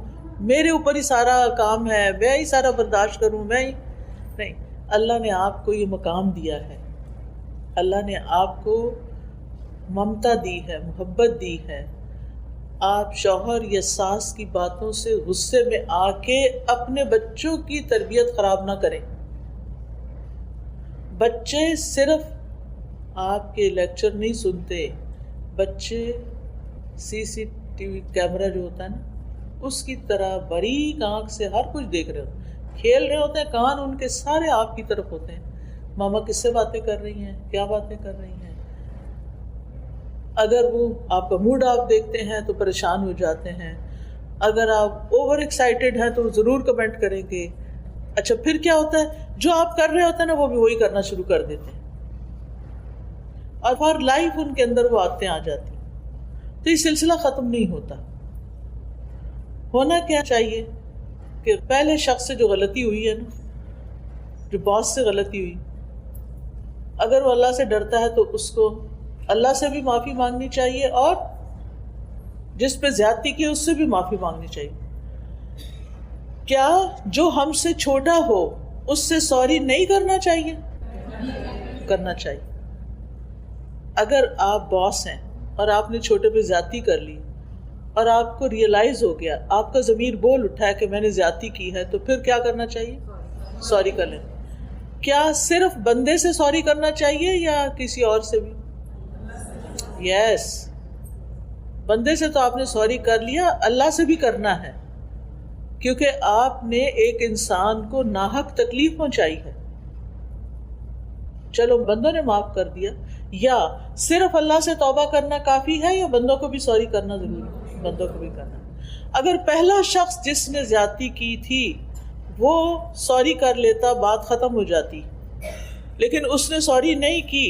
میرے اوپر ہی سارا کام ہے، میں ہی سارا برداشت کروں، میں ہی. نہیں، اللہ نے آپ کو یہ مقام دیا ہے، اللہ نے آپ کو ممتا دی ہے، محبت دی ہے. آپ شوہر یا ساس کی باتوں سے غصے میں آ کے اپنے بچوں کی تربیت خراب نہ کریں. بچے صرف آپ کے لیکچر نہیں سنتے، بچے سی سی ٹی وی کیمرہ جو ہوتا ہے نا، اس کی طرح باریک آنکھ سے ہر کچھ دیکھ رہے ہوتے ہیں، کھیل رہے ہوتے ہیں، کان ان کے سارے آپ کی طرف ہوتے ہیں. ماما کس سے باتیں کر رہی ہیں، کیا باتیں کر رہی ہیں. اگر وہ آپ کا موڈ آپ دیکھتے ہیں تو پریشان ہو جاتے ہیں، اگر آپ اوور ایکسائٹیڈ ہیں تو وہ ضرور کمنٹ کریں گے. اچھا، پھر کیا ہوتا ہے، جو آپ کر رہے ہوتے ہیں نا وہ بھی وہی کرنا شروع کر دیتے ہیں، اور فار لائف ان کے اندر وہ عادتیں آ جاتی ہیں. تو یہ سلسلہ ختم نہیں ہوتا. ہونا کیا چاہیے کہ پہلے شخص سے جو غلطی ہوئی ہے نا، جو باس سے غلطی ہوئی، اگر وہ اللہ سے ڈرتا ہے تو اس کو اللہ سے بھی معافی مانگنی چاہیے، اور جس پہ زیادتی کی اس سے بھی معافی مانگنی چاہیے. کیا جو ہم سے چھوٹا ہو اس سے سوری نہیں کرنا چاہیے؟ کرنا چاہیے. اگر آپ باس ہیں اور آپ نے چھوٹے پہ زیادتی کر لی اور آپ کو ریئلائز ہو گیا، آپ کا ضمیر بول اٹھا ہے کہ میں نے زیادتی کی ہے، تو پھر کیا کرنا چاہیے؟ سوری کر لیں. کیا صرف بندے سے سوری کرنا چاہیے یا کسی اور سے بھی؟ یس، بندے سے تو آپ نے سوری کر لیا، اللہ سے بھی کرنا ہے، کیونکہ آپ نے ایک انسان کو ناحق تکلیف پہنچائی ہے. چلو بندوں نے معاف کر دیا، یا صرف اللہ سے توبہ کرنا کافی ہے، یا بندوں کو بھی سوری کرنا ضروری ہے؟ بندوں کو بھی کرنا. اگر پہلا شخص جس نے زیادتی کی تھی وہ سوری کر لیتا بات ختم ہو جاتی، لیکن اس نے سوری نہیں کی.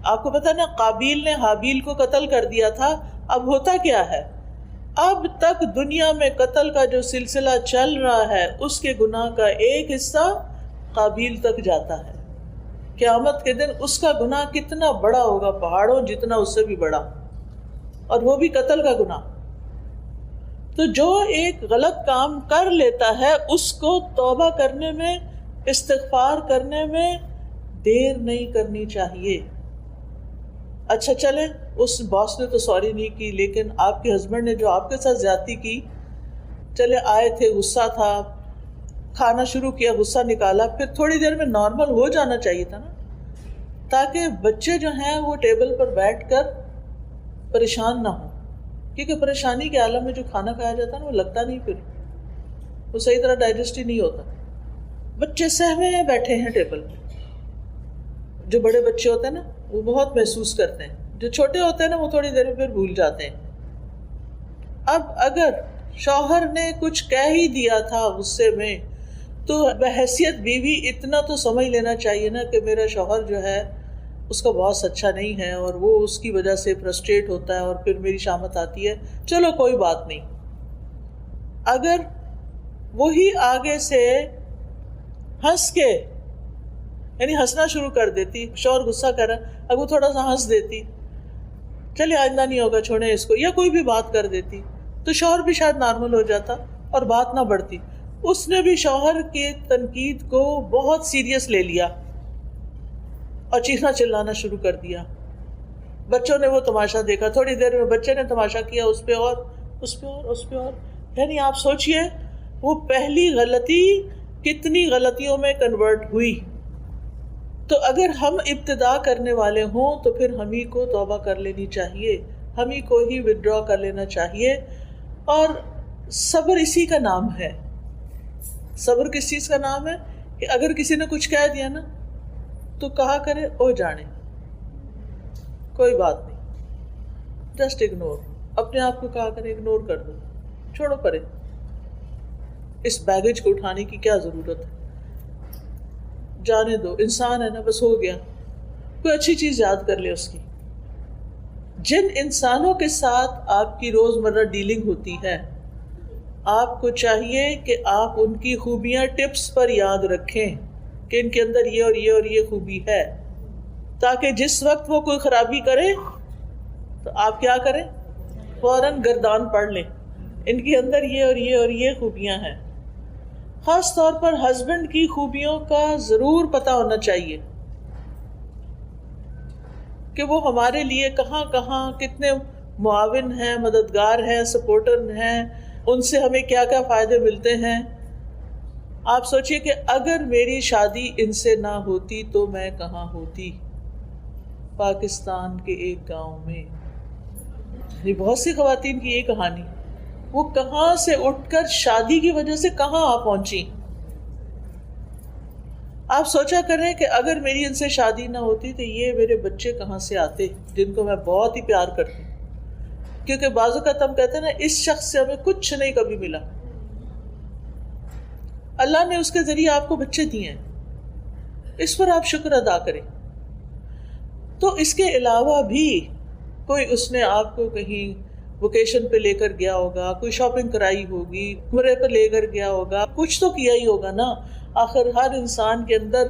آپ کو پتہ نا قابیل نے حابیل کو قتل کر دیا تھا. اب ہوتا کیا ہے، اب تک دنیا میں قتل کا جو سلسلہ چل رہا ہے اس کے گناہ کا ایک حصہ قابیل تک جاتا ہے. قیامت کے دن اس کا گناہ کتنا بڑا ہوگا، پہاڑوں جتنا، اس سے بھی بڑا، اور وہ بھی قتل کا گناہ. تو جو ایک غلط کام کر لیتا ہے اس کو توبہ کرنے میں، استغفار کرنے میں دیر نہیں کرنی چاہیے. اچھا چلیں اس باس نے تو سوری نہیں کی، لیکن آپ کے ہسبینڈ نے جو آپ کے ساتھ زیادتی کی، چلے آئے تھے، غصہ تھا، کھانا شروع کیا، غصہ نکالا، پھر تھوڑی دیر میں نارمل ہو جانا چاہیے تھا نا، تاکہ بچے جو ہیں وہ ٹیبل پر بیٹھ کر پریشان نہ ہوں. کیونکہ پریشانی کے عالم میں جو کھانا کھایا جاتا ہے نا وہ لگتا نہیں، پھر وہ صحیح طرح ڈائجسٹ ہی نہیں ہوتا. بچے سہمے ہیں بیٹھے ہیں ٹیبل پہ. جو بڑے بچے ہوتے ہیں نا وہ بہت محسوس کرتے ہیں، جو چھوٹے ہوتے ہیں نا وہ تھوڑی دیر میں پھر بھول جاتے ہیں. اب اگر شوہر نے کچھ کہہ ہی دیا تھا غصے میں تو بحیثیت بیوی اتنا تو سمجھ لینا چاہیے نا کہ میرا شوہر جو ہے اس کا باس اچھا نہیں ہے اور وہ اس کی وجہ سے فرسٹریٹ ہوتا ہے اور پھر میری شامت آتی ہے، چلو کوئی بات نہیں. اگر وہی آگے سے ہنس کے، یعنی ہنسنا شروع کر دیتی، شوہر غصہ کر رہا ہے، اگر وہ تھوڑا سا ہنس دیتی، چلے آئندہ نہیں ہوگا چھوڑیں اس کو، یا کوئی بھی بات کر دیتی، تو شوہر بھی شاید نارمل ہو جاتا اور بات نہ بڑھتی. اس نے بھی شوہر کے تنقید کو بہت سیریس لے لیا اور چیخنا چلانا شروع کر دیا. بچوں نے وہ تماشا دیکھا، تھوڑی دیر میں بچے نے تماشا کیا، اس پہ اور اس پہ اور اس پہ اور. یعنی آپ سوچئے وہ پہلی غلطی کتنی غلطیوں میں کنورٹ ہوئی. تو اگر ہم ابتدا کرنے والے ہوں تو پھر ہم ہی کو توبہ کر لینی چاہیے، ہم ہی کو ہی وڈرا کر لینا چاہیے. اور صبر اسی کا نام ہے. صبر کس چیز کا نام ہے؟ کہ اگر کسی نے کچھ کہہ دیا نا تو کہا کرے او جانے، کوئی بات نہیں، جسٹ اگنور. اپنے آپ کو کہا کرے اگنور کر دو، چھوڑو پرے، اس بیگیج کو اٹھانے کی کیا ضرورت ہے، جانے دو، انسان ہے نا، بس ہو گیا. کوئی اچھی چیز یاد کر لے اس کی. جن انسانوں کے ساتھ آپ کی روزمرہ ڈیلنگ ہوتی ہے آپ کو چاہیے کہ آپ ان کی خوبیاں ٹپس پر یاد رکھیں کہ ان کے اندر یہ اور یہ اور یہ خوبی ہے، تاکہ جس وقت وہ کوئی خرابی کرے تو آپ کیا کریں، فوراً گردان پڑھ لیں، ان کے اندر یہ اور یہ اور یہ خوبیاں ہیں. خاص طور پر ہسبینڈ کی خوبیوں کا ضرور پتہ ہونا چاہیے کہ وہ ہمارے لیے کہاں کہاں کتنے معاون ہیں، مددگار ہیں، سپورٹر ہیں، ان سے ہمیں کیا کیا فائدے ملتے ہیں. آپ سوچئے کہ اگر میری شادی ان سے نہ ہوتی تو میں کہاں ہوتی. پاکستان کے ایک گاؤں میں یہ بہت سی خواتین کی یہ کہانی، وہ کہاں سے اٹھ کر شادی کی وجہ سے کہاں آ پہنچی. آپ سوچا کریں کہ اگر میری ان سے شادی نہ ہوتی تو یہ میرے بچے کہاں سے آتے، جن کو میں بہت ہی پیار کرتی ہوں. کیونکہ بعض اوقات ہم کہتے ہیں نا اس شخص سے ہمیں کچھ نہیں کبھی ملا، اللہ نے اس کے ذریعے آپ کو بچے دیے ہیں، اس پر آپ شکر ادا کریں. تو اس کے علاوہ بھی کوئی اس نے آپ کو کہیں ویکیشن پہ لے کر گیا ہوگا، کوئی شاپنگ کرائی ہوگی، عمرے پہ لے کر گیا ہوگا، کچھ تو کیا ہی ہوگا نا. آخر ہر انسان کے اندر،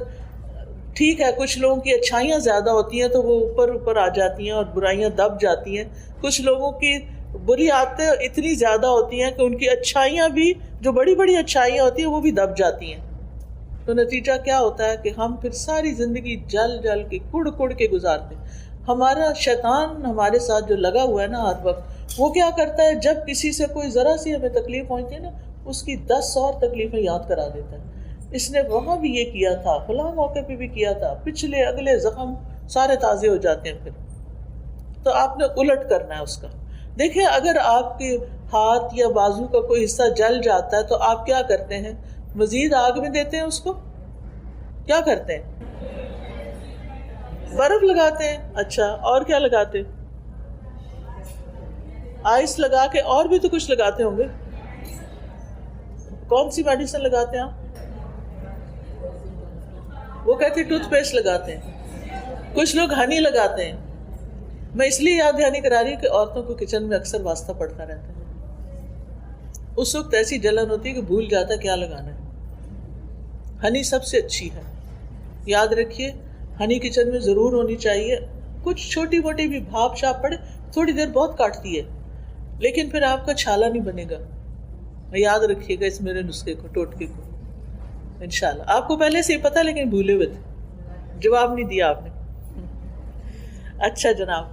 ٹھیک ہے کچھ لوگوں کی اچھائیاں زیادہ ہوتی ہیں تو وہ اوپر اوپر آ جاتی ہیں اور برائیاں دب جاتی ہیں، کچھ لوگوں کی بری عادتیں اتنی زیادہ ہوتی ہیں کہ ان کی اچھائیاں بھی، جو بڑی بڑی اچھائیاں ہوتی ہیں وہ بھی دب جاتی ہیں. تو نتیجہ کیا ہوتا ہے کہ ہم پھر ساری زندگی جل جل کے کڑ کڑ کے گزارتے ہیں. ہمارا شیطان ہمارے ساتھ جو لگا ہوا ہے نا ہر وقت، وہ کیا کرتا ہے، جب کسی سے کوئی ذرا سی ہمیں تکلیف پہنچتی ہے نا اس کی 10 اور تکلیفیں یاد کرا دیتا ہے. اس نے وہاں بھی یہ کیا تھا، فلاں موقع پہ بھی کیا تھا، پچھلے اگلے زخم سارے تازے ہو جاتے ہیں. پھر تو آپ نے الٹ کرنا ہے اس کا. دیکھیں اگر آپ کے ہاتھ یا بازو کا کوئی حصہ جل جاتا ہے تو آپ کیا کرتے ہیں، مزید آگ میں دیتے ہیں اس کو، کیا کرتے ہیں، برف لگاتے ہیں. اچھا اور کیا لگاتے ہیں، آئس لگا کے اور بھی تو کچھ لگاتے ہوں گے. کون سی میڈیسن لگاتے ہیں آپ؟ وہ کہتے ہیں ٹوتھ پیسٹ لگاتے ہیں، کچھ لوگ ہنی لگاتے ہیں. میں اس لیے یاد دہانی کرا رہی ہوں کہ عورتوں کو کچن میں اکثر واسطہ پڑتا رہتا ہے. اس وقت ایسی جلن ہوتی ہے کہ بھول جاتا ہے کیا لگانا ہے. ہنی سب سے اچھی ہے، یاد رکھیے ہنی کچن میں ضرور ہونی چاہیے. کچھ چھوٹی موٹی بھی بھاپ شاپ پڑے تھوڑی دیر بہت کاٹتی ہے، لیکن پھر آپ کا چھالا نہیں بنے گا. یاد رکھیے گا اس میرے نسخے کو، ٹوٹکے کو. انشاءاللہ آپ کو پہلے سے ہی پتہ لیکن بھولے ہوئے تھے، جواب نہیں دیا آپ نے. اچھا جناب،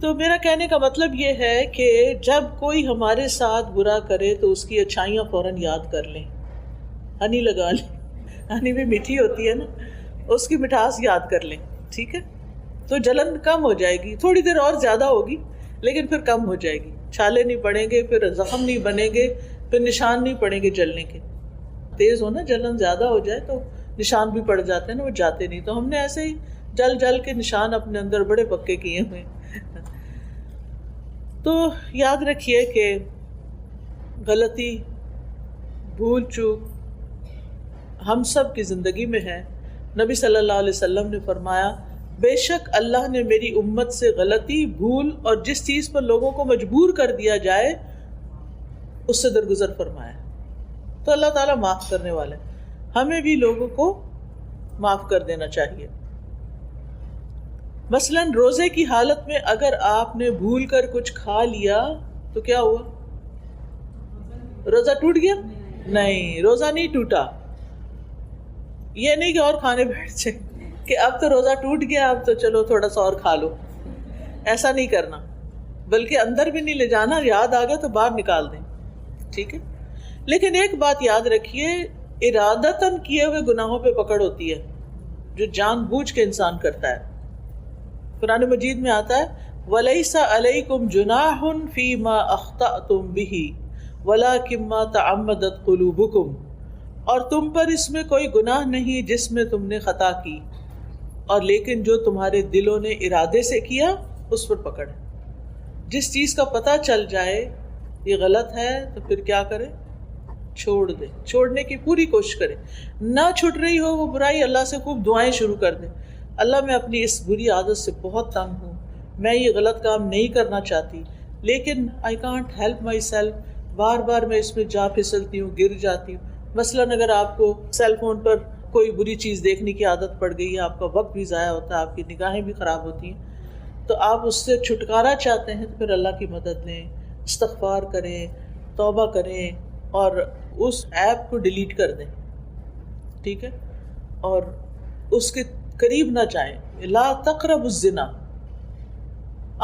تو میرا کہنے کا مطلب یہ ہے کہ جب کوئی ہمارے ساتھ برا کرے تو اس کی اچھائیاں فوراً یاد کر لیں. ہنی لگا لیں، ہنی بھی میٹھی ہوتی ہے نا، اس کی مٹھاس یاد کر لیں. ٹھیک ہے، تو جلن کم ہو جائے گی. تھوڑی دیر اور زیادہ ہوگی لیکن پھر کم ہو جائے گی. چھالے نہیں پڑیں گے، پھر زخم نہیں بنیں گے، پھر نشان نہیں پڑیں گے جلنے کے. تیز ہو نا، جلن زیادہ ہو جائے تو نشان بھی پڑ جاتے ہیں نا، وہ جاتے نہیں. تو ہم نے ایسے ہی جل جل کے نشان اپنے اندر بڑے پکے کیے ہوئے. تو یاد رکھیے کہ غلطی، بھول چوک ہم سب کی زندگی میں ہے. نبی صلی اللہ علیہ وسلم نے فرمایا بے شک اللہ نے میری امت سے غلطی، بھول اور جس چیز پر لوگوں کو مجبور کر دیا جائے اس سے درگزر فرمایا. تو اللہ تعالیٰ معاف کرنے والا ہے، ہمیں بھی لوگوں کو معاف کر دینا چاہیے. مثلاً روزے کی حالت میں اگر آپ نے بھول کر کچھ کھا لیا تو کیا ہوا؟ روزہ ٹوٹ گیا؟ نہیں، روزہ نہیں ٹوٹا. یہ نہیں کہ اور کھانے بیٹھ جائیں کہ اب تو روزہ ٹوٹ گیا، اب تو چلو تھوڑا سا اور کھا لو. ایسا نہیں کرنا، بلکہ اندر بھی نہیں لے جانا. یاد آ گیا تو باہر نکال دیں. ٹھیک ہے، لیکن ایک بات یاد رکھیے، ارادتاً کیے ہوئے گناہوں پہ پکڑ ہوتی ہے جو جان بوجھ کے انسان کرتا ہے. قرآن مجید میں آتا ہے وَلَيْسَ عَلَيْكُمْ جُنَاحٌ فِي مَا أَخْطَأْتُمْ بِهِ وَلَكِنْ مَا تَعَمَّدَتْ قُلُوبُكُمْ، اور تم پر اس میں کوئی گناہ نہیں جس میں تم نے خطا کی، اور لیکن جو تمہارے دلوں نے ارادے سے کیا اس پر پکڑ ہے. جس چیز کا پتہ چل جائے یہ غلط ہے تو پھر کیا کرے؟ چھوڑ دے. چھوڑنے کی پوری کوشش کرے. نہ چھٹ رہی ہو وہ برائی، اللہ سے خوب دعائیں شروع کر دے. اللہ میں اپنی اس بری عادت سے بہت تنگ ہوں، میں یہ غلط کام نہیں کرنا چاہتی لیکن I can't help myself، بار بار میں اس میں جا پھسلتی ہوں، گر جاتی ہوں. مثلاً اگر آپ کو سیل فون پر کوئی بری چیز دیکھنے کی عادت پڑ گئی ہے، آپ کا وقت بھی ضائع ہوتا ہے، آپ کی نگاہیں بھی خراب ہوتی ہیں، تو آپ اس سے چھٹکارا چاہتے ہیں تو پھر اللہ کی مدد لیں، استغفار کریں، توبہ کریں اور اس ایپ کو ڈیلیٹ کر دیں. ٹھیک ہے، اور اس کے قریب نہ جائیں. لا تقربوا الزنا،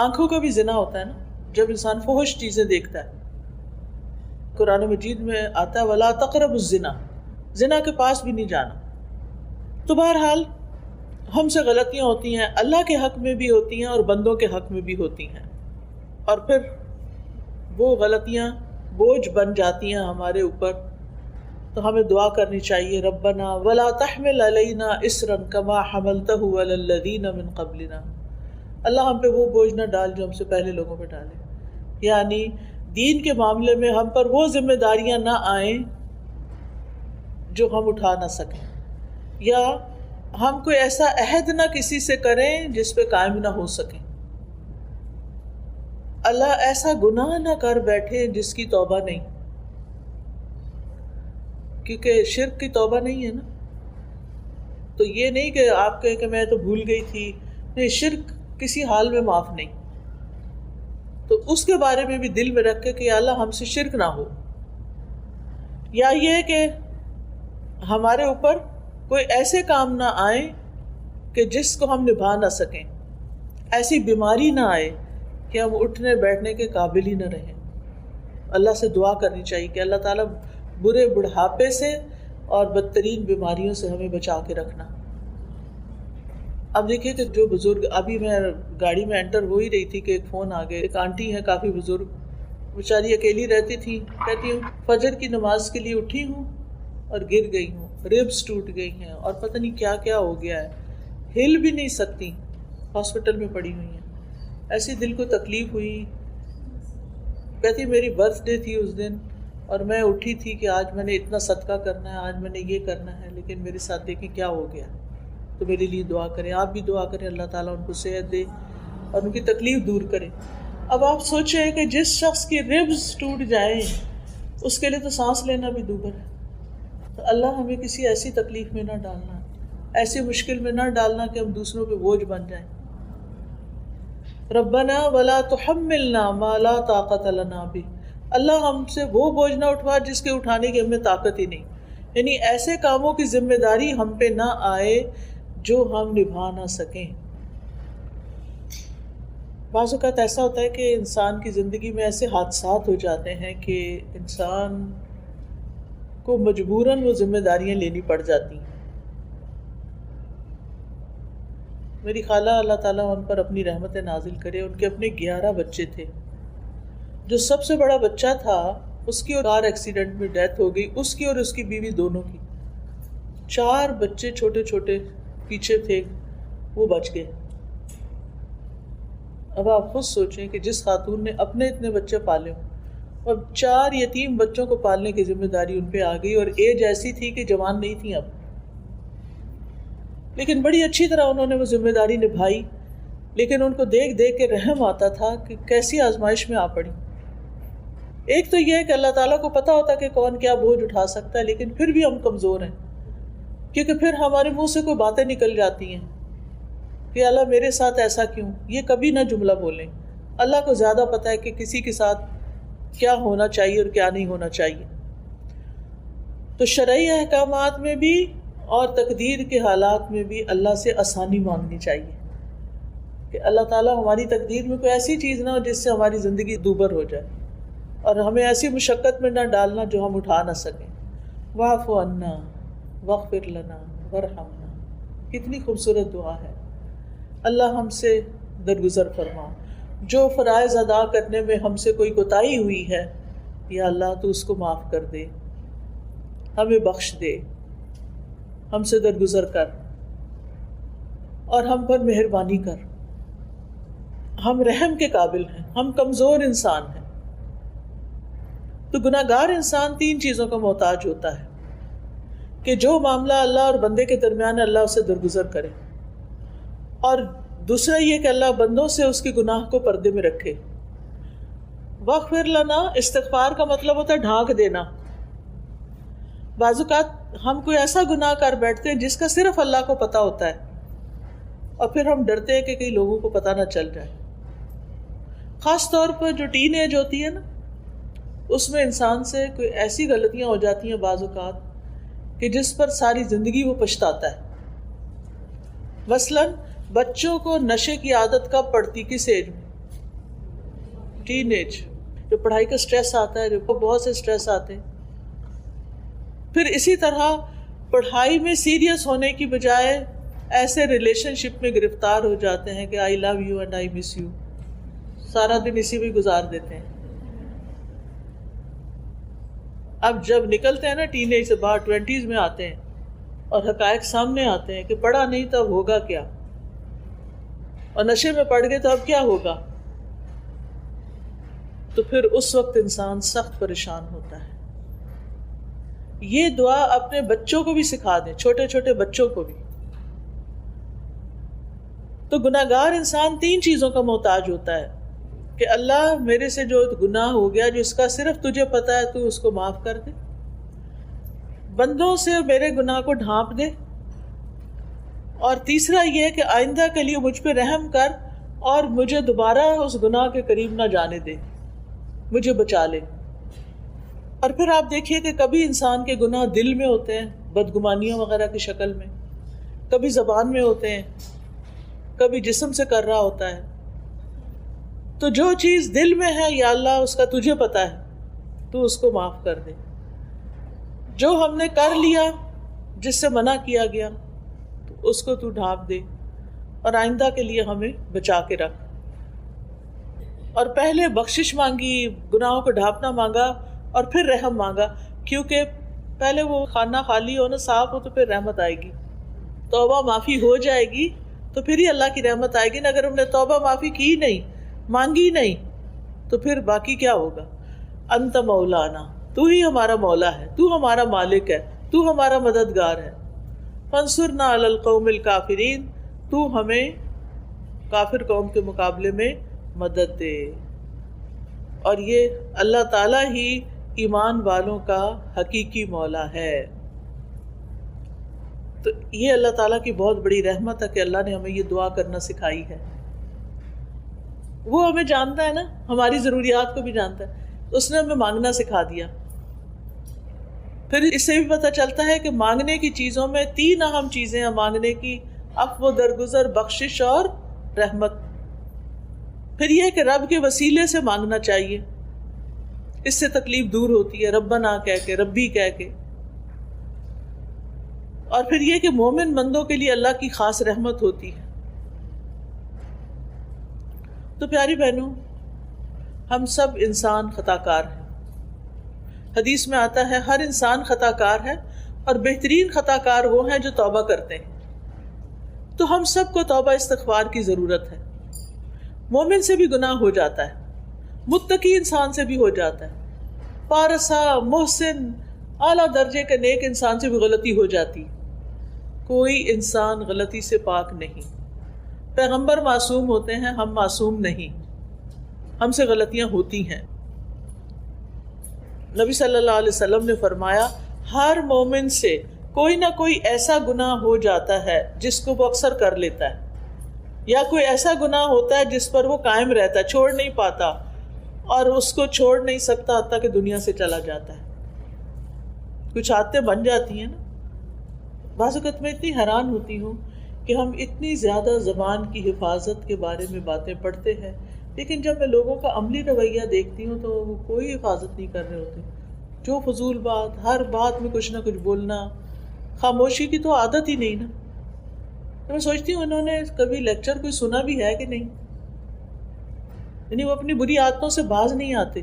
آنکھوں کا بھی زنا ہوتا ہے نا جب انسان فحش چیزیں دیکھتا ہے. قرآن مجید میں آتا ہے ولا تقربوا الزنا، زنا کے پاس بھی نہیں جانا. تو بہرحال ہم سے غلطیاں ہوتی ہیں، اللہ کے حق میں بھی ہوتی ہیں اور بندوں کے حق میں بھی ہوتی ہیں، اور پھر وہ غلطیاں بوجھ بن جاتی ہیں ہمارے اوپر. تو ہمیں دعا کرنی چاہیے ربنا ولا تحمل علینا اصرا کما حملته علی الذین من قبلنا، اللہ ہم پہ وہ بوجھ نہ ڈال جو ہم سے پہلے لوگوں پہ ڈالے. یعنی دین کے معاملے میں ہم پر وہ ذمہ داریاں نہ آئیں جو ہم اٹھا نہ سکیں، یا ہم کوئی ایسا عہد نہ کسی سے کریں جس پہ قائم نہ ہو سکیں. اللہ ایسا گناہ نہ کر بیٹھے جس کی توبہ نہیں، کیونکہ شرک کی توبہ نہیں ہے نا. تو یہ نہیں کہ آپ کہیں کہ میں تو بھول گئی تھی، نہیں، شرک کسی حال میں معاف نہیں. تو اس کے بارے میں بھی دل میں رکھ کے کہ اللہ ہم سے شرک نہ ہو. یا یہ کہ ہمارے اوپر کوئی ایسے کام نہ آئیں کہ جس کو ہم نبھا نہ سکیں، ایسی بیماری نہ آئے کہ ہم اٹھنے بیٹھنے کے قابل ہی نہ رہیں. اللہ سے دعا کرنی چاہیے کہ اللہ تعالیٰ برے بڑھاپے سے اور بدترین بیماریوں سے ہمیں بچا کے رکھنا. اب دیکھیے کہ جو بزرگ، ابھی میں گاڑی میں انٹر ہو ہی رہی تھی کہ ایک فون آ گیا. ایک آنٹی ہیں کافی بزرگ، بیچاری اکیلی رہتی تھی، کہتی ہوں فجر کی نماز کے لیے اٹھی ہوں اور گر گئی ہوں، ریبس ٹوٹ گئی ہیں اور پتہ نہیں کیا کیا ہو گیا ہے، ہل بھی نہیں سکتی، ہاسپٹل میں پڑی ہوئی ہیں. ایسی دل کو تکلیف ہوئی. کہتی میری برتھ ڈے تھی اس دن اور میں اٹھی تھی کہ آج میں نے اتنا صدقہ کرنا ہے، آج میں نے یہ کرنا ہے، لیکن میرے ساتھ دیکھیں کیا ہو گیا. تو میرے لیے دعا کریں، آپ بھی دعا کریں اللہ تعالیٰ ان کو صحت دے اور ان کی تکلیف دور کرے. اب آپ سوچیں کہ جس شخص کی ربز ٹوٹ جائیں اس کے لیے تو سانس لینا بھی دوبر ہے. تو اللہ ہمیں کسی ایسی تکلیف میں نہ ڈالنا، ایسی مشکل میں نہ ڈالنا کہ ہم دوسروں پہ بوجھ بن جائیں. ربنا ولا تحملنا ما لا طاقت لنا به، اللہ ہم سے وہ بوجھ نہ اٹھوا جس کے اٹھانے کی ہمیں طاقت ہی نہیں. یعنی ایسے کاموں کی ذمہ داری ہم پہ نہ آئے جو ہم نبھا نہ سکیں. بعض اوقات ایسا ہوتا ہے کہ انسان کی زندگی میں ایسے حادثات ہو جاتے ہیں کہ انسان کو مجبوراً وہ ذمہ داریاں لینی پڑ جاتی ہیں. میری خالہ اللہ تعالیٰ ان پر اپنی رحمت نازل کرے، ان کے اپنے 11 بچے تھے. جو سب سے بڑا بچہ تھا اس کی کار ایکسیڈنٹ میں ڈیتھ ہو گئی، اس کی اور اس کی بیوی دونوں کی. 4 بچے چھوٹے چھوٹے پیچھے تھے، وہ بچ گئے. اب آپ خود سوچیں کہ جس خاتون نے اپنے اتنے بچے پالے ہوں اور 4 یتیم بچوں کو پالنے کی ذمہ داری ان پہ آ گئی، اور ایج ایسی تھی کہ جوان نہیں تھی اب، لیکن بڑی اچھی طرح انہوں نے وہ ذمہ داری نبھائی. لیکن ان کو دیکھ دیکھ کے رحم آتا تھا کہ کیسی آزمائش میں آ پڑی. ایک تو یہ ہے کہ اللہ تعالیٰ کو پتہ ہوتا کہ کون کیا بوجھ اٹھا سکتا ہے، لیکن پھر بھی ہم کمزور ہیں، کیونکہ پھر ہمارے منہ سے کوئی باتیں نکل جاتی ہیں کہ اللہ میرے ساتھ ایسا کیوں. یہ کبھی نہ جملہ بولیں. اللہ کو زیادہ پتہ ہے کہ کسی کے ساتھ کیا ہونا چاہیے اور کیا نہیں ہونا چاہیے. تو شرعی احکامات میں بھی اور تقدیر کے حالات میں بھی اللہ سے آسانی مانگنی چاہیے کہ اللہ تعالیٰ ہماری تقدیر میں کوئی ایسی چیز نہ ہو جس سے ہماری زندگی دوبر ہو جائے، اور ہمیں ایسی مشقت میں نہ ڈالنا جو ہم اٹھا نہ سکیں. واعف عنا واغفر لنا وارحمنا، کتنی خوبصورت دعا ہے. اللہ ہم سے درگزر فرما، جو فرائض ادا کرنے میں ہم سے کوئی کوتاہی ہوئی ہے یا اللہ تو اس کو معاف کر دے، ہمیں بخش دے، ہم سے درگزر کر اور ہم پر مہربانی کر. ہم رحم کے قابل ہیں، ہم کمزور انسان ہیں. تو گناہ گار انسان 3 چیزوں کا محتاج ہوتا ہے کہ جو معاملہ اللہ اور بندے کے درمیان ہے اللہ اسے درگزر کرے، اور دوسرا یہ کہ اللہ بندوں سے اس کے گناہ کو پردے میں رکھے. واغفر لنا، استغفار کا مطلب ہوتا ہے ڈھانک دینا. بعض اوقات ہم کوئی ایسا گناہ کر بیٹھتے ہیں جس کا صرف اللہ کو پتہ ہوتا ہے، اور پھر ہم ڈرتے ہیں کہ کئی لوگوں کو پتہ نہ چل جائے. خاص طور پر جو ٹین ایج ہوتی ہے نا، اس میں انسان سے کوئی ایسی غلطیاں ہو جاتی ہیں بعض اوقات کہ جس پر ساری زندگی وہ پچھتاتا ہے. مثلاً بچوں کو نشے کی عادت کب پڑتی، کس ایج میں؟ ٹین ایج، جو پڑھائی کا سٹریس آتا ہے، جو بہت سے سٹریس آتے ہیں. پھر اسی طرح پڑھائی میں سیریس ہونے کی بجائے ایسے ریلیشن شپ میں گرفتار ہو جاتے ہیں کہ I love you and I miss you, سارا دن اسی میں گزار دیتے ہیں. اب جب نکلتے ہیں نا ٹین ایج سے باہر، 20s میں آتے ہیں اور حقائق سامنے آتے ہیں کہ پڑھا نہیں تو اب ہوگا کیا، اور نشے میں پڑ گئے تو اب کیا ہوگا. تو پھر اس وقت انسان سخت پریشان ہوتا ہے. یہ دعا اپنے بچوں کو بھی سکھا دیں، چھوٹے چھوٹے بچوں کو بھی. تو گناہ گار انسان 3 چیزوں کا محتاج ہوتا ہے کہ اللہ میرے سے جو گناہ ہو گیا جو اس کا صرف تجھے پتہ ہے تو اس کو معاف کر دے، بندوں سے میرے گناہ کو ڈھانپ دے، اور تیسرا یہ کہ آئندہ کے لیے مجھ پہ رحم کر اور مجھے دوبارہ اس گناہ کے قریب نہ جانے دے، مجھے بچا لے. اور پھر آپ دیکھیے کہ کبھی انسان کے گناہ دل میں ہوتے ہیں، بدگمانیوں وغیرہ کی شکل میں، کبھی زبان میں ہوتے ہیں، کبھی جسم سے کر رہا ہوتا ہے. تو جو چیز دل میں ہے یا اللہ اس کا تجھے پتہ ہے تو اس کو معاف کر دے. جو ہم نے کر لیا جس سے منع کیا گیا تو اس کو تو ڈھانپ دے اور آئندہ کے لیے ہمیں بچا کے رکھ. اور پہلے بخشش مانگی، گناہوں کو ڈھانپنا مانگا اور پھر رحم مانگا، کیونکہ پہلے وہ خانہ خالی ہو نا، صاف ہو، تو پھر رحمت آئے گی. توبہ معافی ہو جائے گی تو پھر ہی اللہ کی رحمت آئے گی. نا اگر ہم نے توبہ معافی کی نہیں، مانگی نہیں، تو پھر باقی کیا ہوگا؟ انت مولانا، تو ہی ہمارا مولا ہے، تو ہمارا مالک ہے، تو ہمارا مددگار ہے۔ فانصرنا علی القوم الکافرین، تو ہمیں کافر قوم کے مقابلے میں مدد دے۔ اور یہ اللہ تعالیٰ ہی ایمان والوں کا حقیقی مولا ہے۔ تو یہ اللہ تعالیٰ کی بہت بڑی رحمت ہے کہ اللہ نے ہمیں یہ دعا کرنا سکھائی ہے۔ وہ ہمیں جانتا ہے نا، ہماری ضروریات کو بھی جانتا ہے، اس نے ہمیں مانگنا سکھا دیا۔ پھر اس سے بھی پتہ چلتا ہے کہ مانگنے کی چیزوں میں 3 اہم چیزیں ہیں مانگنے کی: عفو، درگزر، بخشش اور رحمت۔ پھر یہ کہ رب کے وسیلے سے مانگنا چاہیے، اس سے تکلیف دور ہوتی ہے، ربنا کہہ کے، ربی کہہ کے۔ اور پھر یہ کہ مومن بندوں کے لیے اللہ کی خاص رحمت ہوتی ہے۔ تو پیاری بہنوں، ہم سب انسان خطا کار ہیں۔ حدیث میں آتا ہے ہر انسان خطا کار ہے، اور بہترین خطا کار وہ ہیں جو توبہ کرتے ہیں۔ تو ہم سب کو توبہ استغفار کی ضرورت ہے۔ مومن سے بھی گناہ ہو جاتا ہے، متقی انسان سے بھی ہو جاتا ہے، پارسا، محسن، اعلیٰ درجے کے نیک انسان سے بھی غلطی ہو جاتی۔ کوئی انسان غلطی سے پاک نہیں۔ پیغمبر معصوم ہوتے ہیں، ہم معصوم نہیں، ہم سے غلطیاں ہوتی ہیں۔ نبی صلی اللہ علیہ وسلم نے فرمایا ہر مومن سے کوئی نہ کوئی ایسا گناہ ہو جاتا ہے جس کو وہ اکثر کر لیتا ہے، یا کوئی ایسا گناہ ہوتا ہے جس پر وہ قائم رہتا ہے، چھوڑ نہیں پاتا، اور اس کو چھوڑ نہیں سکتا حتیٰ کہ دنیا سے چلا جاتا ہے۔ کچھ عادتیں بن جاتی ہیں نا۔ بعض اوقات میں اتنی حیران ہوتی ہوں کہ ہم اتنی زیادہ زبان کی حفاظت کے بارے میں باتیں پڑھتے ہیں، لیکن جب میں لوگوں کا عملی رویہ دیکھتی ہوں تو وہ کوئی حفاظت نہیں کر رہے ہوتے۔ جو فضول بات، ہر بات میں کچھ نہ کچھ بولنا، خاموشی کی تو عادت ہی نہیں نا۔ تو میں سوچتی ہوں انہوں نے کبھی لیکچر کوئی سنا بھی ہے کہ نہیں، یعنی وہ اپنی بری عادتوں سے باز نہیں آتے،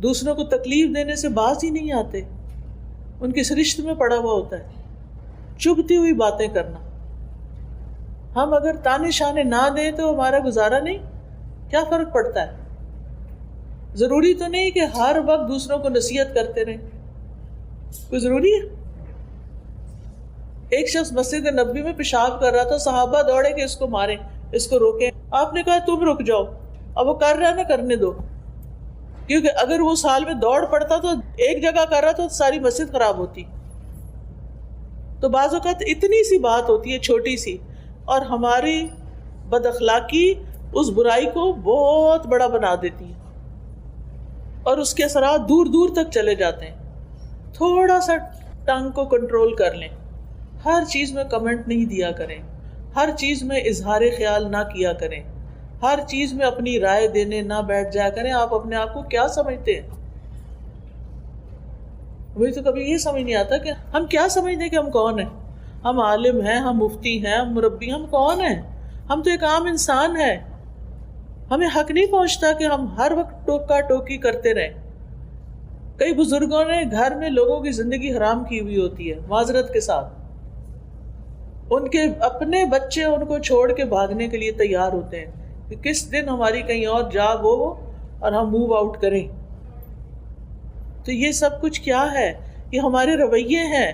دوسروں کو تکلیف دینے سے باز ہی نہیں آتے، ان کی سرشت میں پڑا ہوا ہوتا ہے چبھتی ہوئی باتیں کرنا۔ ہم اگر تانے شانے نہ دیں تو ہمارا گزارا نہیں، کیا فرق پڑتا ہے؟ ضروری تو نہیں کہ ہر وقت دوسروں کو نصیحت کرتے رہیں، کوئی ضروری ہے؟ ایک شخص مسجد نبوی میں پیشاب کر رہا تھا، صحابہ دوڑے کہ اس کو ماریں، اس کو روکیں۔ آپ نے کہا تم رک جاؤ، اب وہ کر رہا ہے نا، کرنے دو، کیونکہ اگر وہ سال میں دوڑ پڑتا تو ایک جگہ کر رہا تو ساری مسجد خراب ہوتی۔ تو بعض اوقات اتنی سی بات ہوتی ہے، چھوٹی سی، اور ہماری بد اخلاقی اس برائی کو بہت بڑا بنا دیتی ہے، اور اس کے اثرات دور دور تک چلے جاتے ہیں۔ تھوڑا سا ٹنگ کو کنٹرول کر لیں، ہر چیز میں کمنٹ نہیں دیا کریں، ہر چیز میں اظہار خیال نہ کیا کریں، ہر چیز میں اپنی رائے دینے نہ بیٹھ جایا کریں۔ آپ اپنے آپ کو کیا سمجھتے ہیں؟ مجھے تو کبھی یہ سمجھ نہیں آتا کہ ہم کیا سمجھتے ہیں کہ ہم کون ہیں۔ ہم عالم ہیں، ہم مفتی ہیں، ہم مربی، ہم کون ہیں؟ ہم تو ایک عام انسان ہیں۔ ہمیں حق نہیں پہنچتا کہ ہم ہر وقت ٹوکا ٹوکی کرتے رہیں۔ کئی بزرگوں نے گھر میں لوگوں کی زندگی حرام کی ہوئی ہوتی ہے، معذرت کے ساتھ۔ ان کے اپنے بچے ان کو چھوڑ کے بھاگنے کے لیے تیار ہوتے ہیں کہ کس دن ہماری کہیں اور جاب ہو اور ہم موو آؤٹ کریں۔ تو یہ سب کچھ کیا ہے؟ یہ ہمارے رویے ہیں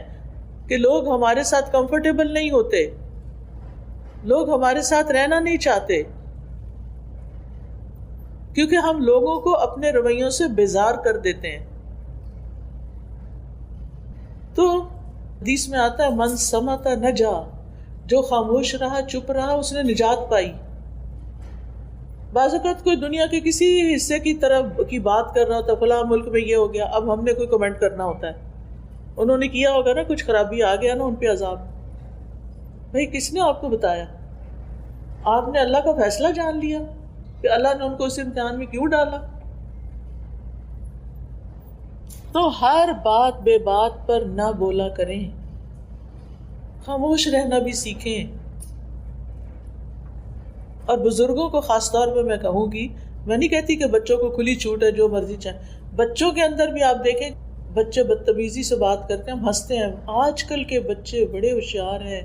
کہ لوگ ہمارے ساتھ کمفرٹیبل نہیں ہوتے، لوگ ہمارے ساتھ رہنا نہیں چاہتے، کیونکہ ہم لوگوں کو اپنے رویوں سے بیزار کر دیتے ہیں۔ تو حدیث میں آتا ہے من صمت نجا، جو خاموش رہا، چپ رہا، اس نے نجات پائی۔ بعض اوقات کوئی دنیا کے کسی حصے کی طرف کی بات کر رہا ہوتا ہے، فلاں ملک میں یہ ہو گیا، اب ہم نے کوئی کمنٹ کرنا ہوتا ہے، انہوں نے کیا ہوگا نا کچھ خرابی، آ گیا نا ان پہ عذاب۔ بھائی کس نے آپ کو بتایا؟ آپ نے اللہ کا فیصلہ جان لیا کہ اللہ نے ان کو اس امتحان میں کیوں ڈالا؟ تو ہر بات بے بات پر نہ بولا کریں، خاموش رہنا بھی سیکھیں۔ اور بزرگوں کو خاص طور پہ میں کہوں گی، میں نہیں کہتی کہ بچوں کو کھلی چھوٹ ہے جو مرضی چاہیں، بچوں کے اندر بھی آپ دیکھیں بچے بدتمیزی سے بات کرتے ہیں، ہم ہنستے ہیں۔ آج کل کے بچے بڑے ہوشیار ہیں،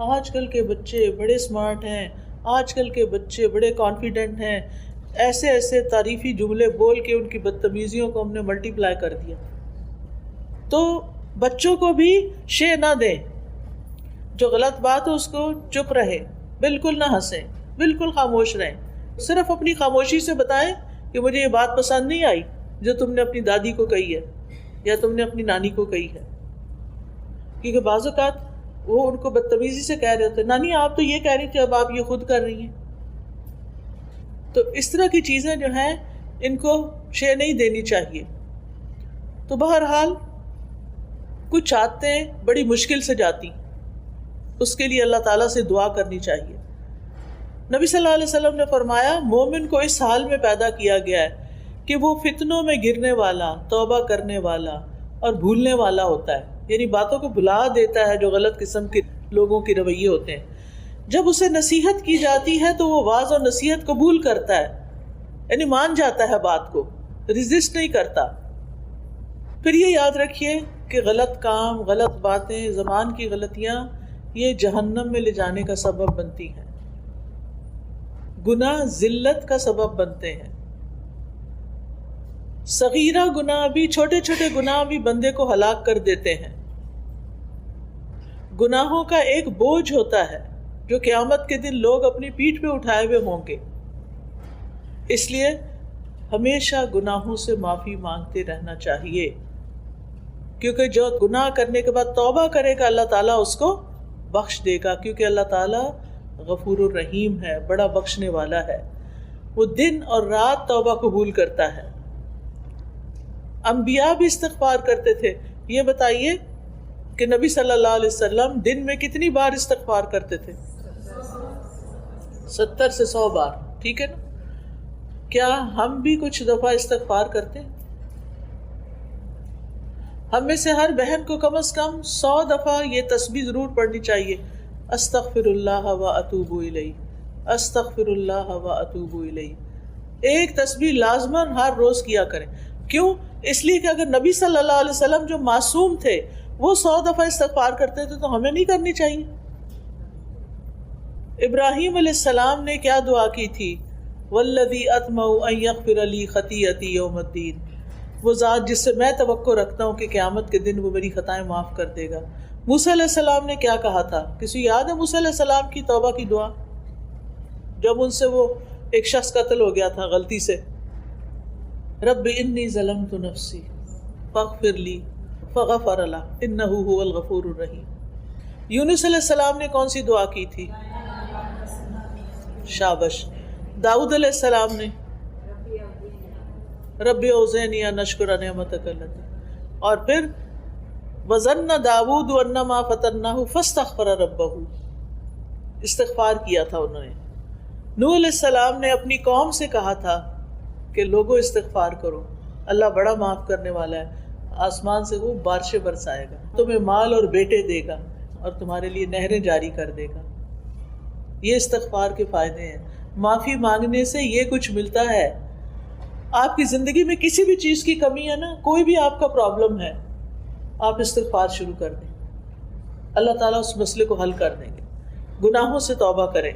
آج کل کے بچے بڑے اسمارٹ ہیں، آج کل کے بچے بڑے کانفیڈنٹ ہیں، ایسے ایسے تعریفی جملے بول کے ان کی بدتمیزیوں کو ہم نے ملٹی پلائی کر دیا. تو بچوں کو بھی شے نہ دیں، جو غلط بات ہو اس کو چپ رہے، بالکل نہ ہنسیں، بالکل خاموش رہیں، صرف اپنی خاموشی سے بتائیں کہ مجھے یہ بات پسند نہیں آئی جو تم نے اپنی دادی کو کہی ہے یا تم نے اپنی نانی کو کہی ہے. کیونکہ بعض اوقات وہ ان کو بدتمیزی سے کہہ رہے ہوتے ہیں، نانی آپ تو یہ کہہ رہی تھی، اب آپ یہ خود کر رہی ہیں. تو اس طرح کی چیزیں جو ہیں ان کو شے نہیں دینی چاہیے. تو بہرحال کچھ عادتیں بڑی مشکل سے جاتی، اس کے لیے اللہ تعالیٰ سے دعا کرنی چاہیے. نبی صلی اللہ علیہ وسلم نے فرمایا مومن کو اس حال میں پیدا کیا گیا ہے کہ وہ فتنوں میں گرنے والا، توبہ کرنے والا اور بھولنے والا ہوتا ہے. یعنی باتوں کو بھلا دیتا ہے جو غلط قسم کے لوگوں کے رویے ہوتے ہیں. جب اسے نصیحت کی جاتی ہے تو وہ واعظ اور نصیحت قبول کرتا ہے، یعنی مان جاتا ہے بات کو، ریزسٹ نہیں کرتا. پھر یہ یاد رکھیے کہ غلط کام، غلط باتیں، زبان کی غلطیاں یہ جہنم میں لے جانے کا سبب بنتی ہیں. گناہ ذلت کا سبب بنتے ہیں. صغیرہ گناہ بھی، چھوٹے چھوٹے گناہ بھی بندے کو ہلاک کر دیتے ہیں. گناہوں کا ایک بوجھ ہوتا ہے جو قیامت کے دن لوگ اپنی پیٹھ پہ اٹھائے ہوئے ہوں گے. اس لیے ہمیشہ گناہوں سے معافی مانگتے رہنا چاہیے، کیونکہ جو گناہ کرنے کے بعد توبہ کرے گا اللہ تعالیٰ اس کو بخش دے گا، کیونکہ اللہ تعالیٰ غفور الرحیم ہے، بڑا بخشنے والا ہے. وہ دن اور رات توبہ قبول کرتا ہے. انبیاء بھی استغفار کرتے تھے. یہ بتائیے کہ نبی صلی اللہ علیہ وسلم دن میں کتنی بار استغفار کرتے تھے؟ 70 سے 100 بار. ٹھیک ہے نا؟ کیا ہم بھی کچھ دفعہ استغفار کرتے ہیں؟ ہم میں سے ہر بہن کو کم از کم 100 دفعہ یہ تسبیح ضرور پڑھنی چاہیے، استغفر اللہ و اتوب الیہ، استغفر اللہ و اتوب الیہ. ایک تسبیح لازماً ہر روز کیا کریں. کیوں؟ اس لیے کہ اگر نبی صلی اللہ علیہ وسلم جو معصوم تھے وہ 100 دفعہ استغفار کرتے تھے تو ہمیں نہیں کرنی چاہیے. ابراہیم علیہ السلام نے کیا دعا کی تھی؟ والذی اطمع ان یغفر لی خطیئتی یوم الدین. وہ ذات جس سے میں توقع رکھتا ہوں کہ قیامت کے دن وہ میری خطائیں معاف کر دے گا. موسیٰ علیہ السلام نے کیا کہا تھا؟ کسی یاد ہے موسیٰ علیہ السلام کی توبہ کی دعا؟ جب ان سے وہ ایک شخص قتل ہو گیا تھا غلطی سے، رب انی ظلمت نفسی فاغفر لی فغفر لہ انہ هو الغفور الرحیم. یونس علیہ السلام نے کون سی دعا کی تھی؟ شابش. داؤد علیہ السلام نے رب اوزعنی ان اشکر نعمتک التی، اور پھر وظن داؤد انما فتناہ فاستغفر ربہ، استغفار کیا تھا انہوں نے. نوح علیہ السلام نے اپنی قوم سے کہا تھا کہ لوگوں استغفار کرو، اللہ بڑا معاف کرنے والا ہے، آسمان سے وہ بارشیں برسائے گا، تمہیں مال اور بیٹے دے گا اور تمہارے لیے نہریں جاری کر دے گا. یہ استغفار کے فائدے ہیں. معافی مانگنے سے یہ کچھ ملتا ہے. آپ کی زندگی میں کسی بھی چیز کی کمی ہے نا، کوئی بھی آپ کا پرابلم ہے، آپ استغفار شروع کر دیں، اللہ تعالیٰ اس مسئلے کو حل کر دیں گے. گناہوں سے توبہ کریں.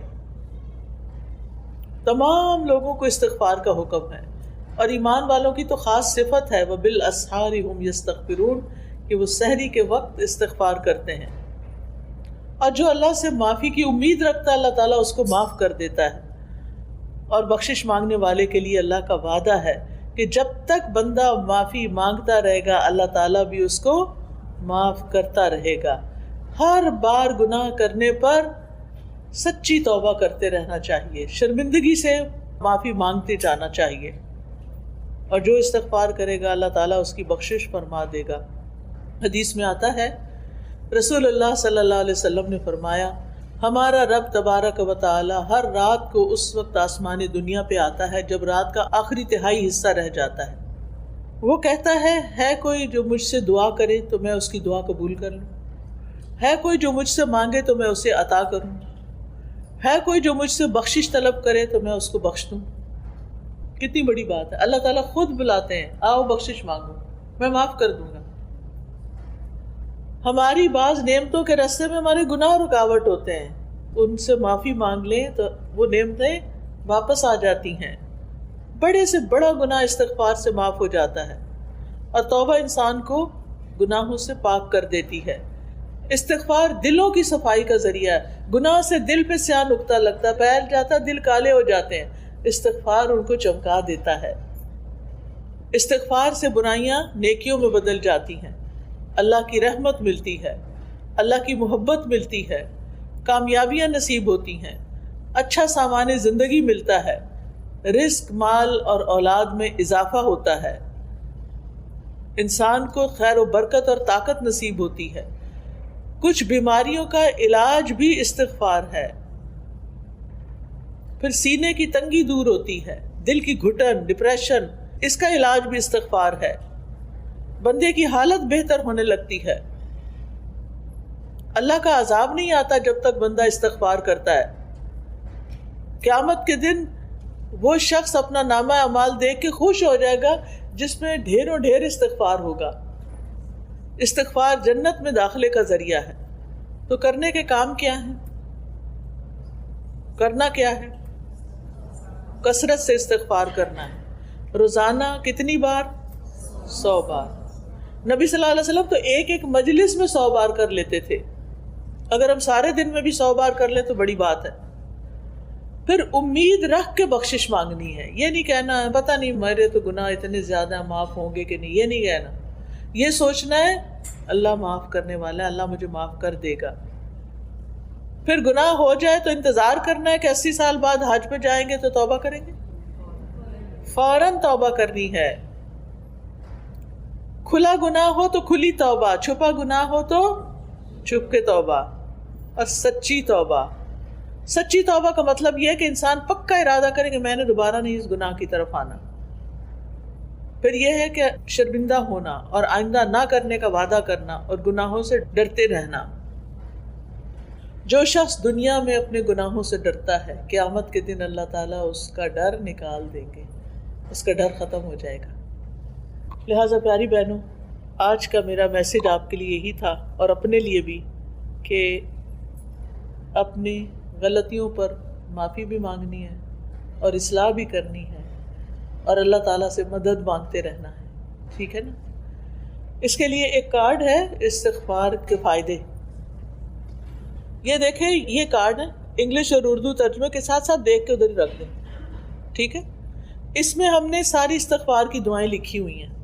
تمام لوگوں کو استغفار کا حکم ہے، اور ایمان والوں کی تو خاص صفت ہے وبالاسحار هم یستغفرون، کہ وہ سحری کے وقت استغفار کرتے ہیں. اور جو اللہ سے معافی کی امید رکھتا ہے اللہ تعالیٰ اس کو معاف کر دیتا ہے. اور بخشش مانگنے والے کے لیے اللہ کا وعدہ ہے کہ جب تک بندہ معافی مانگتا رہے گا اللہ تعالیٰ بھی اس کو معاف کرتا رہے گا. ہر بار گناہ کرنے پر سچی توبہ کرتے رہنا چاہیے، شرمندگی سے معافی مانگتے جانا چاہیے، اور جو استغفار کرے گا اللہ تعالیٰ اس کی بخشش فرما دے گا. حدیث میں آتا ہے رسول اللہ صلی اللہ علیہ وسلم نے فرمایا ہمارا رب تبارک و تعالی ہر رات کو اس وقت آسمان دنیا پہ آتا ہے جب رات کا آخری تہائی حصہ رہ جاتا ہے. وہ کہتا ہے کوئی جو مجھ سے دعا کرے تو میں اس کی دعا قبول کر لوں، ہے کوئی جو مجھ سے مانگے تو میں اسے عطا کروں، ہے کوئی جو مجھ سے بخشش طلب کرے تو میں اس کو بخش دوں. کتنی بڑی بات ہے. اللہ تعالیٰ خود بلاتے ہیں آؤ بخشش مانگو، میں معاف کر دوں گا. ہماری بعض نعمتوں کے راستے میں ہمارے گناہ رکاوٹ ہوتے ہیں، ان سے معافی مانگ لیں تو وہ نعمتیں واپس آ جاتی ہیں. بڑے سے بڑا گناہ استغفار سے معاف ہو جاتا ہے، اور توبہ انسان کو گناہوں سے پاک کر دیتی ہے۔ استغفار دلوں کی صفائی کا ذریعہ ہے۔ گناہ سے دل پہ سیاہ نقطہ لگتا، پھیل جاتا، دل کالے ہو جاتے ہیں، استغفار ان کو چمکا دیتا ہے۔ استغفار سے برائیاں نیکیوں میں بدل جاتی ہیں، اللہ کی رحمت ملتی ہے، اللہ کی محبت ملتی ہے، کامیابیاں نصیب ہوتی ہیں، اچھا سامان زندگی ملتا ہے، رزق، مال اور اولاد میں اضافہ ہوتا ہے، انسان کو خیر و برکت اور طاقت نصیب ہوتی ہے۔ کچھ بیماریوں کا علاج بھی استغفار ہے۔ پھر سینے کی تنگی دور ہوتی ہے، دل کی گھٹن، ڈپریشن، اس کا علاج بھی استغفار ہے۔ بندے کی حالت بہتر ہونے لگتی ہے۔ اللہ کا عذاب نہیں آتا جب تک بندہ استغفار کرتا ہے۔ قیامت کے دن وہ شخص اپنا نامہ اعمال دیکھ کے خوش ہو جائے گا جس میں ڈھیروں ڈھیر استغفار ہوگا۔ استغفار جنت میں داخلے کا ذریعہ ہے۔ تو کرنے کے کام کیا ہیں؟ کرنا کیا ہے؟ کثرت سے استغفار کرنا ہے۔ روزانہ کتنی بار؟ 100 بار۔ نبی صلی اللہ علیہ وسلم تو ایک ایک مجلس میں 100 بار کر لیتے تھے۔ اگر ہم سارے دن میں بھی 100 بار کر لیں تو بڑی بات ہے۔ پھر امید رکھ کے بخشش مانگنی ہے۔ یہ نہیں کہنا ہے پتہ نہیں میرے تو گناہ اتنے زیادہ معاف ہوں گے کہ نہیں، یہ نہیں کہنا۔ یہ سوچنا ہے اللہ معاف کرنے والا ہے، اللہ مجھے معاف کر دے گا۔ پھر گناہ ہو جائے تو انتظار کرنا ہے کہ 80 سال بعد حج پہ جائیں گے تو توبہ کریں گے، فوراً توبہ کرنی ہے۔ کھلا گناہ ہو تو کھلی توبہ، چھپا گناہ ہو تو چھپ کے توبہ، اور سچی توبہ۔ سچی توبہ کا مطلب یہ ہے کہ انسان پکا ارادہ کرے کہ میں نے دوبارہ نہیں اس گناہ کی طرف آنا۔ پھر یہ ہے کہ شرمندہ ہونا اور آئندہ نہ کرنے کا وعدہ کرنا اور گناہوں سے ڈرتے رہنا۔ جو شخص دنیا میں اپنے گناہوں سے ڈرتا ہے، قیامت کے دن اللہ تعالیٰ اس کا ڈر نکال دیں گے، اس کا ڈر ختم ہو جائے گا۔ لہٰذا پیاری بہنوں، آج کا میرا میسج آپ کے لیے یہی تھا، اور اپنے لیے بھی، کہ اپنی غلطیوں پر معافی بھی مانگنی ہے اور اصلاح بھی کرنی ہے، اور اللہ تعالیٰ سے مدد مانگتے رہنا ہے، ٹھیک ہے نا؟ اس کے لیے ایک کارڈ ہے استغفار کے فائدے۔ یہ دیکھیں، یہ کارڈ ہے، انگلش اور اردو ترجمے کے ساتھ ساتھ دیکھ کے ادھر ہی رکھ دیں، ٹھیک ہے؟ اس میں ہم نے ساری استغفار کی دعائیں لکھی ہوئی ہیں۔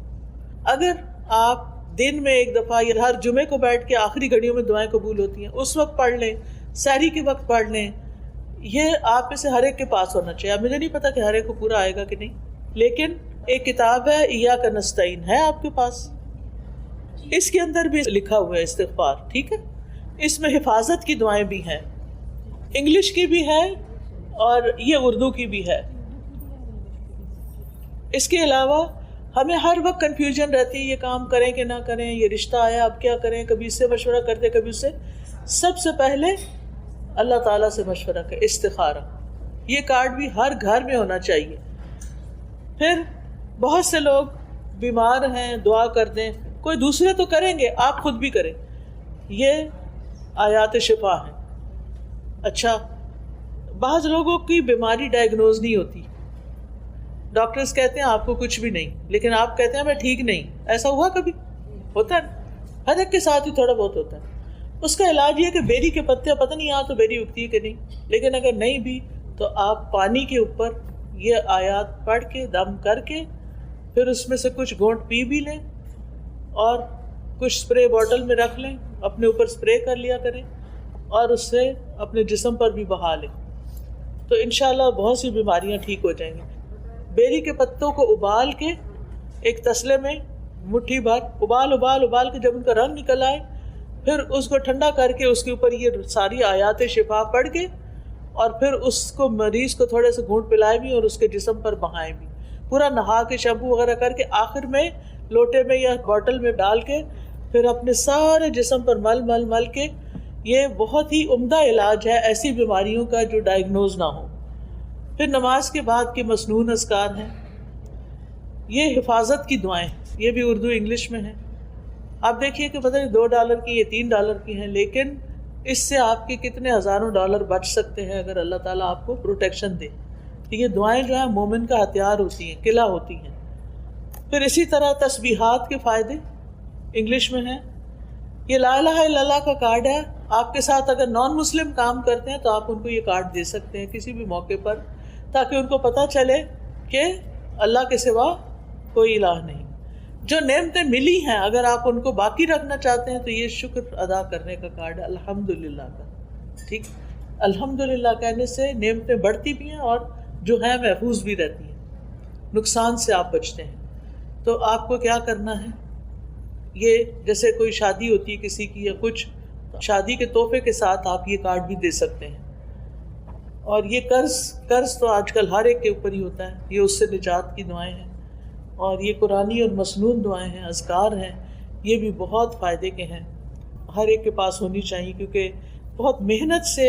اگر آپ دن میں ایک دفعہ یا ہر جمعے کو بیٹھ کے آخری گھڑیوں میں دعائیں قبول ہوتی ہیں، اس وقت پڑھ لیں، سحری کے وقت پڑھ لیں۔ یہ آپ میں سے ہر ایک کے پاس ہونا چاہیے۔ اب مجھے نہیں پتا کہ ہر ایک کو پورا آئے گا کہ نہیں، لیکن ایک کتاب ہے ایاک نستعین، ہے آپ کے پاس؟ اس کے اندر بھی لکھا ہوا ہے استغفار، ٹھیک ہے؟ اس میں حفاظت کی دعائیں بھی ہیں، انگلش کی بھی ہے اور یہ اردو کی بھی ہے۔ اس کے علاوہ ہمیں ہر وقت کنفیوژن رہتی ہے، یہ کام کریں کہ نہ کریں، یہ رشتہ آیا اب کیا کریں، کبھی اس سے مشورہ کرتے کبھی اس سے۔ سب سے پہلے اللہ تعالیٰ سے مشورہ کریں، استخارہ۔ یہ کارڈ بھی ہر گھر میں ہونا چاہیے۔ پھر بہت سے لوگ بیمار ہیں، دعا کر دیں، کوئی دوسرے تو کریں گے، آپ خود بھی کریں، یہ آیات شفا ہیں۔ اچھا، بعض لوگوں کی بیماری ڈائگنوز نہیں ہوتی، ڈاکٹرز کہتے ہیں آپ کو کچھ بھی نہیں، لیکن آپ کہتے ہیں میں ٹھیک نہیں۔ ایسا ہوا کبھی؟ ہوتا ہے، ہر ایک کے ساتھ ہی تھوڑا بہت ہوتا ہے۔ اس کا علاج یہ کہ بیری کے پتے، پتہ نہیں یہاں تو بیری اگتی ہے کہ نہیں، لیکن اگر نہیں بھی تو آپ پانی کے اوپر یہ آیات پڑھ کے دم کر کے پھر اس میں سے کچھ گھونٹ پی بھی لیں، اور کچھ سپرے باٹل میں رکھ لیں، اپنے اوپر سپرے کر لیا کریں، اور اس سے اپنے جسم پر بھی بہا لیں، تو انشاءاللہ بہت سی بیماریاں ٹھیک ہو جائیں گی۔ بیری کے پتوں کو ابال کے ایک تسلے میں مٹھی بھر ابال کے جب ان کا رنگ نکل آئے، پھر اس کو ٹھنڈا کر کے اس کے اوپر یہ ساری آیات شفا پڑھ کے، اور پھر اس کو مریض کو تھوڑے سے گھونٹ پلائے بھی اور اس کے جسم پر بہائیں بھی، پورا نہا کے شیمپو وغیرہ کر کے، آخر میں لوٹے میں یا باٹل میں ڈال کے پھر اپنے سارے جسم پر مل کے۔ یہ بہت ہی عمدہ علاج ہے ایسی بیماریوں کا جو ڈائگنوز نہ ہو۔ پھر نماز کے بعد کے مسنون اذکار ہیں، یہ حفاظت کی دعائیں، یہ بھی اردو انگلش میں ہیں۔ آپ دیکھیے کہ پتہ نہیں $2 کی، یہ $3 کی ہیں، لیکن اس سے آپ کے کتنے ہزاروں ڈالر بچ سکتے ہیں اگر اللہ تعالیٰ آپ کو پروٹیکشن دے۔ یہ دعائیں جو ہیں مومن کا ہتھیار ہوتی ہیں، قلعہ ہوتی ہیں۔ پھر اسی طرح تسبیحات کے فائدے انگلش میں ہیں۔ یہ لا الہ الا اللہ کا کارڈ ہے، آپ کے ساتھ اگر نان مسلم کام کرتے ہیں تو آپ ان کو یہ کارڈ دے سکتے ہیں کسی بھی موقع پر، تاکہ ان کو پتہ چلے کہ اللہ کے سوا کوئی الہ نہیں۔ جو نعمتیں ملی ہیں اگر آپ ان کو باقی رکھنا چاہتے ہیں تو یہ شکر ادا کرنے کا کارڈ ہے الحمدللہ کا، ٹھیک۔ الحمدللہ کہنے سے نعمتیں بڑھتی بھی ہیں اور جو ہیں محفوظ بھی رہتی ہیں، نقصان سے آپ بچتے ہیں۔ تو آپ کو کیا کرنا ہے، یہ جیسے کوئی شادی ہوتی ہے کسی کی یا کچھ، شادی کے تحفے کے ساتھ آپ یہ کارڈ بھی دے سکتے ہیں۔ اور یہ قرض تو آج کل ہر ایک کے اوپر ہی ہوتا ہے، یہ اس سے نجات کی دعائیں ہیں، اور یہ قرآنی اور مسنون دعائیں ہیں، اذکار ہیں، یہ بھی بہت فائدے کے ہیں، ہر ایک کے پاس ہونی چاہیے، کیونکہ بہت محنت سے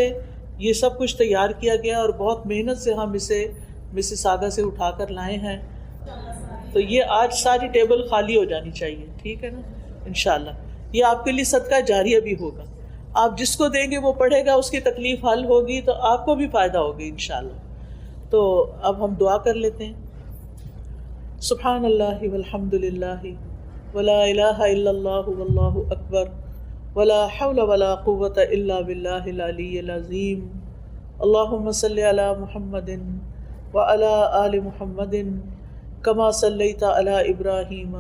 یہ سب کچھ تیار کیا گیا اور بہت محنت سے ہم اسے مسیساگا سے اٹھا کر لائے ہیں۔ تو یہ آج ساری ٹیبل خالی ہو جانی چاہیے، ٹھیک ہے نا، انشاءاللہ یہ آپ کے لیے صدقہ جاریہ بھی ہوگا۔ آپ جس کو دیں گے وہ پڑھے گا، اس کی تکلیف حل ہوگی تو آپ کو بھی فائدہ ہوگی انشاءاللہ۔ تو اب ہم دعا کر لیتے ہیں۔ سبحان اللہ والحمد للہ ولا الہ الا اللہ واللہ اکبر ولا حول ولا قوة الا باللہ العلی العظیم۔ اللہم صلی علی محمد وعلی آل محمد کما صلیت علی ابراہیم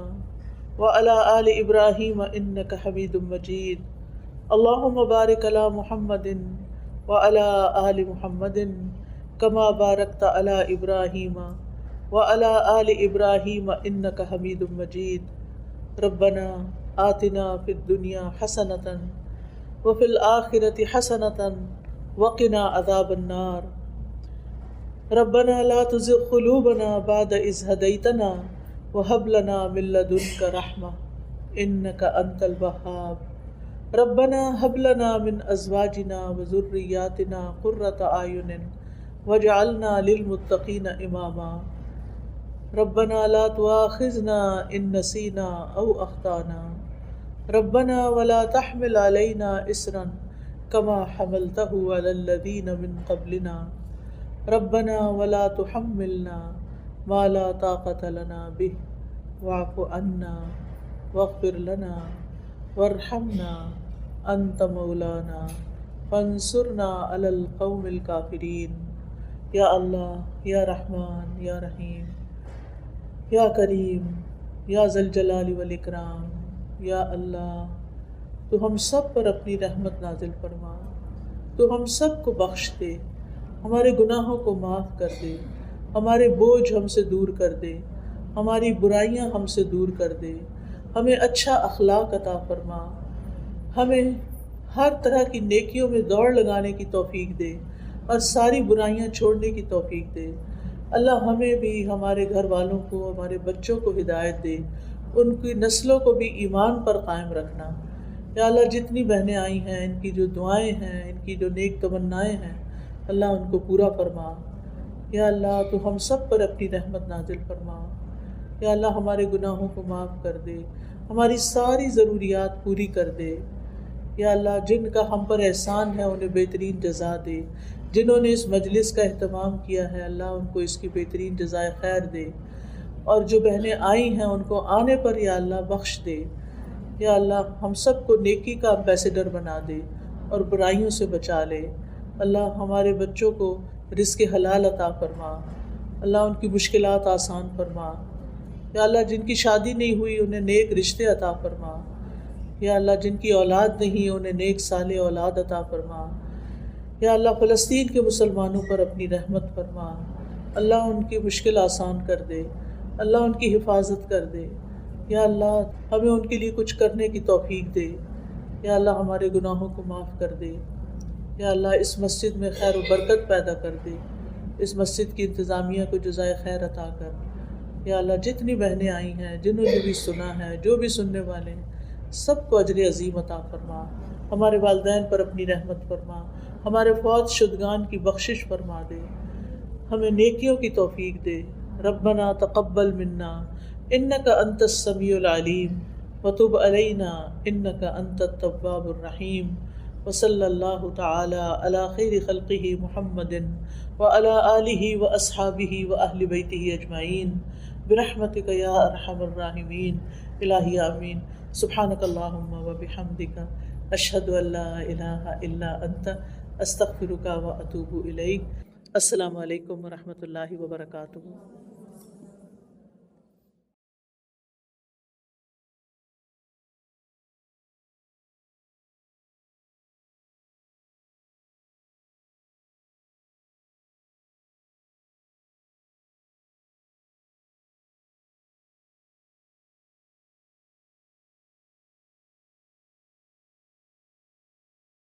وعلی آل ابراہیم انک حمید مجید۔ اللہم بارک علی محمد وعلی آل محمد کما بارکت علی ابراہیم وعلی آل ابراہیم انک حمید مجید۔ ربنا آتنا فی الدنیا حسنۃ وفی الآخرۃ حسنۃ وقنا عذاب النار۔ ربنا لا تزغ قلوبنا بعد اذ ہدیتنا وہب لنا من لدنک رحمۃ انک انت الوہاب۔ ربنا ہب لنا من ازواجنا وذریاتنا قرۃ اعین واجعلنا للمتقین اماما۔ ربنا لا تؤاخذنا ان نسینا او اخطانا۔ ربنا ولا تحمل علينا إصرا كما حملته على الذين من قبلنا۔ ربنا ولا تحملنا ما لا طاقة لنا به واعف عنا واغفر لنا وارحمنا أنت مولانا فانصرنا على القوم الكافرين۔ یا اللہ، یا رحمان، یا رحیم، یا کریم، یا ذا الجلال والاکرام، یا اللہ تو ہم سب پر اپنی رحمت نازل فرما، تو ہم سب کو بخش دے، ہمارے گناہوں کو معاف کر دے، ہمارے بوجھ ہم سے دور کر دے، ہماری برائیاں ہم سے دور کر دے، ہمیں اچھا اخلاق عطا فرما، ہمیں ہر طرح کی نیکیوں میں دوڑ لگانے کی توفیق دے اور ساری برائیاں چھوڑنے کی توفیق دے۔ اللہ ہمیں بھی، ہمارے گھر والوں کو، ہمارے بچوں کو ہدایت دے، ان کی نسلوں کو بھی ایمان پر قائم رکھنا۔ یا اللہ جتنی بہنیں آئی ہیں، ان کی جو دعائیں ہیں، ان کی جو نیک تمنائیں ہیں، اللہ ان کو پورا فرما۔ یا اللہ تو ہم سب پر اپنی رحمت نازل فرما۔ یا اللہ ہمارے گناہوں کو معاف کر دے، ہماری ساری ضروریات پوری کر دے۔ یا اللہ جن کا ہم پر احسان ہے انہیں بہترین جزا دے، جنہوں نے اس مجلس کا اہتمام کیا ہے اللہ ان کو اس کی بہترین جزائے خیر دے، اور جو بہنیں آئی ہیں ان کو آنے پر یا اللہ بخش دے۔ یا اللہ ہم سب کو نیکی کا امبیسڈر بنا دے اور برائیوں سے بچا لے۔ اللہ ہمارے بچوں کو رزق حلال عطا فرما، اللہ ان کی مشکلات آسان فرما۔ یا اللہ جن کی شادی نہیں ہوئی انہیں نیک رشتے عطا فرما۔ یا اللہ جن کی اولاد نہیں انہیں نیک صالح اولاد عطا فرما۔ یا اللہ فلسطین کے مسلمانوں پر اپنی رحمت فرما، اللہ ان کی مشکل آسان کر دے، اللہ ان کی حفاظت کر دے۔ یا اللہ ہمیں ان کے لیے کچھ کرنے کی توفیق دے۔ یا اللہ ہمارے گناہوں کو معاف کر دے۔ یا اللہ اس مسجد میں خیر و برکت پیدا کر دے، اس مسجد کی انتظامیہ کو جزائے خیر عطا کر۔ یا اللہ جتنی بہنیں آئی ہیں، جنہوں نے بھی سنا ہے، جو بھی سننے والے ہیں، سب کو اجر عظیم عطا فرما۔ ہمارے والدین پر اپنی رحمت فرما، ہمارے فوت شدگان کی بخشش فرما دے، ہمیں نیکیوں کی توفیق دے۔ ربنا تقبل منا انک انت السمیع العلیم وتب علینا انک انت التواب الرحیم وصلی اللہ تعالی علی خیر خلقہ محمد وعلی آلہ واصحابہ واہل بیتہ اجمعین برحمتک یا ارحم الراحمین الہی آمین۔ سبحانک اللہم وبحمدک اشہد ان لا الہ الا انت استغفرک واتوب الیک۔ السلام علیکم ورحمۃ اللہ وبرکاتہ۔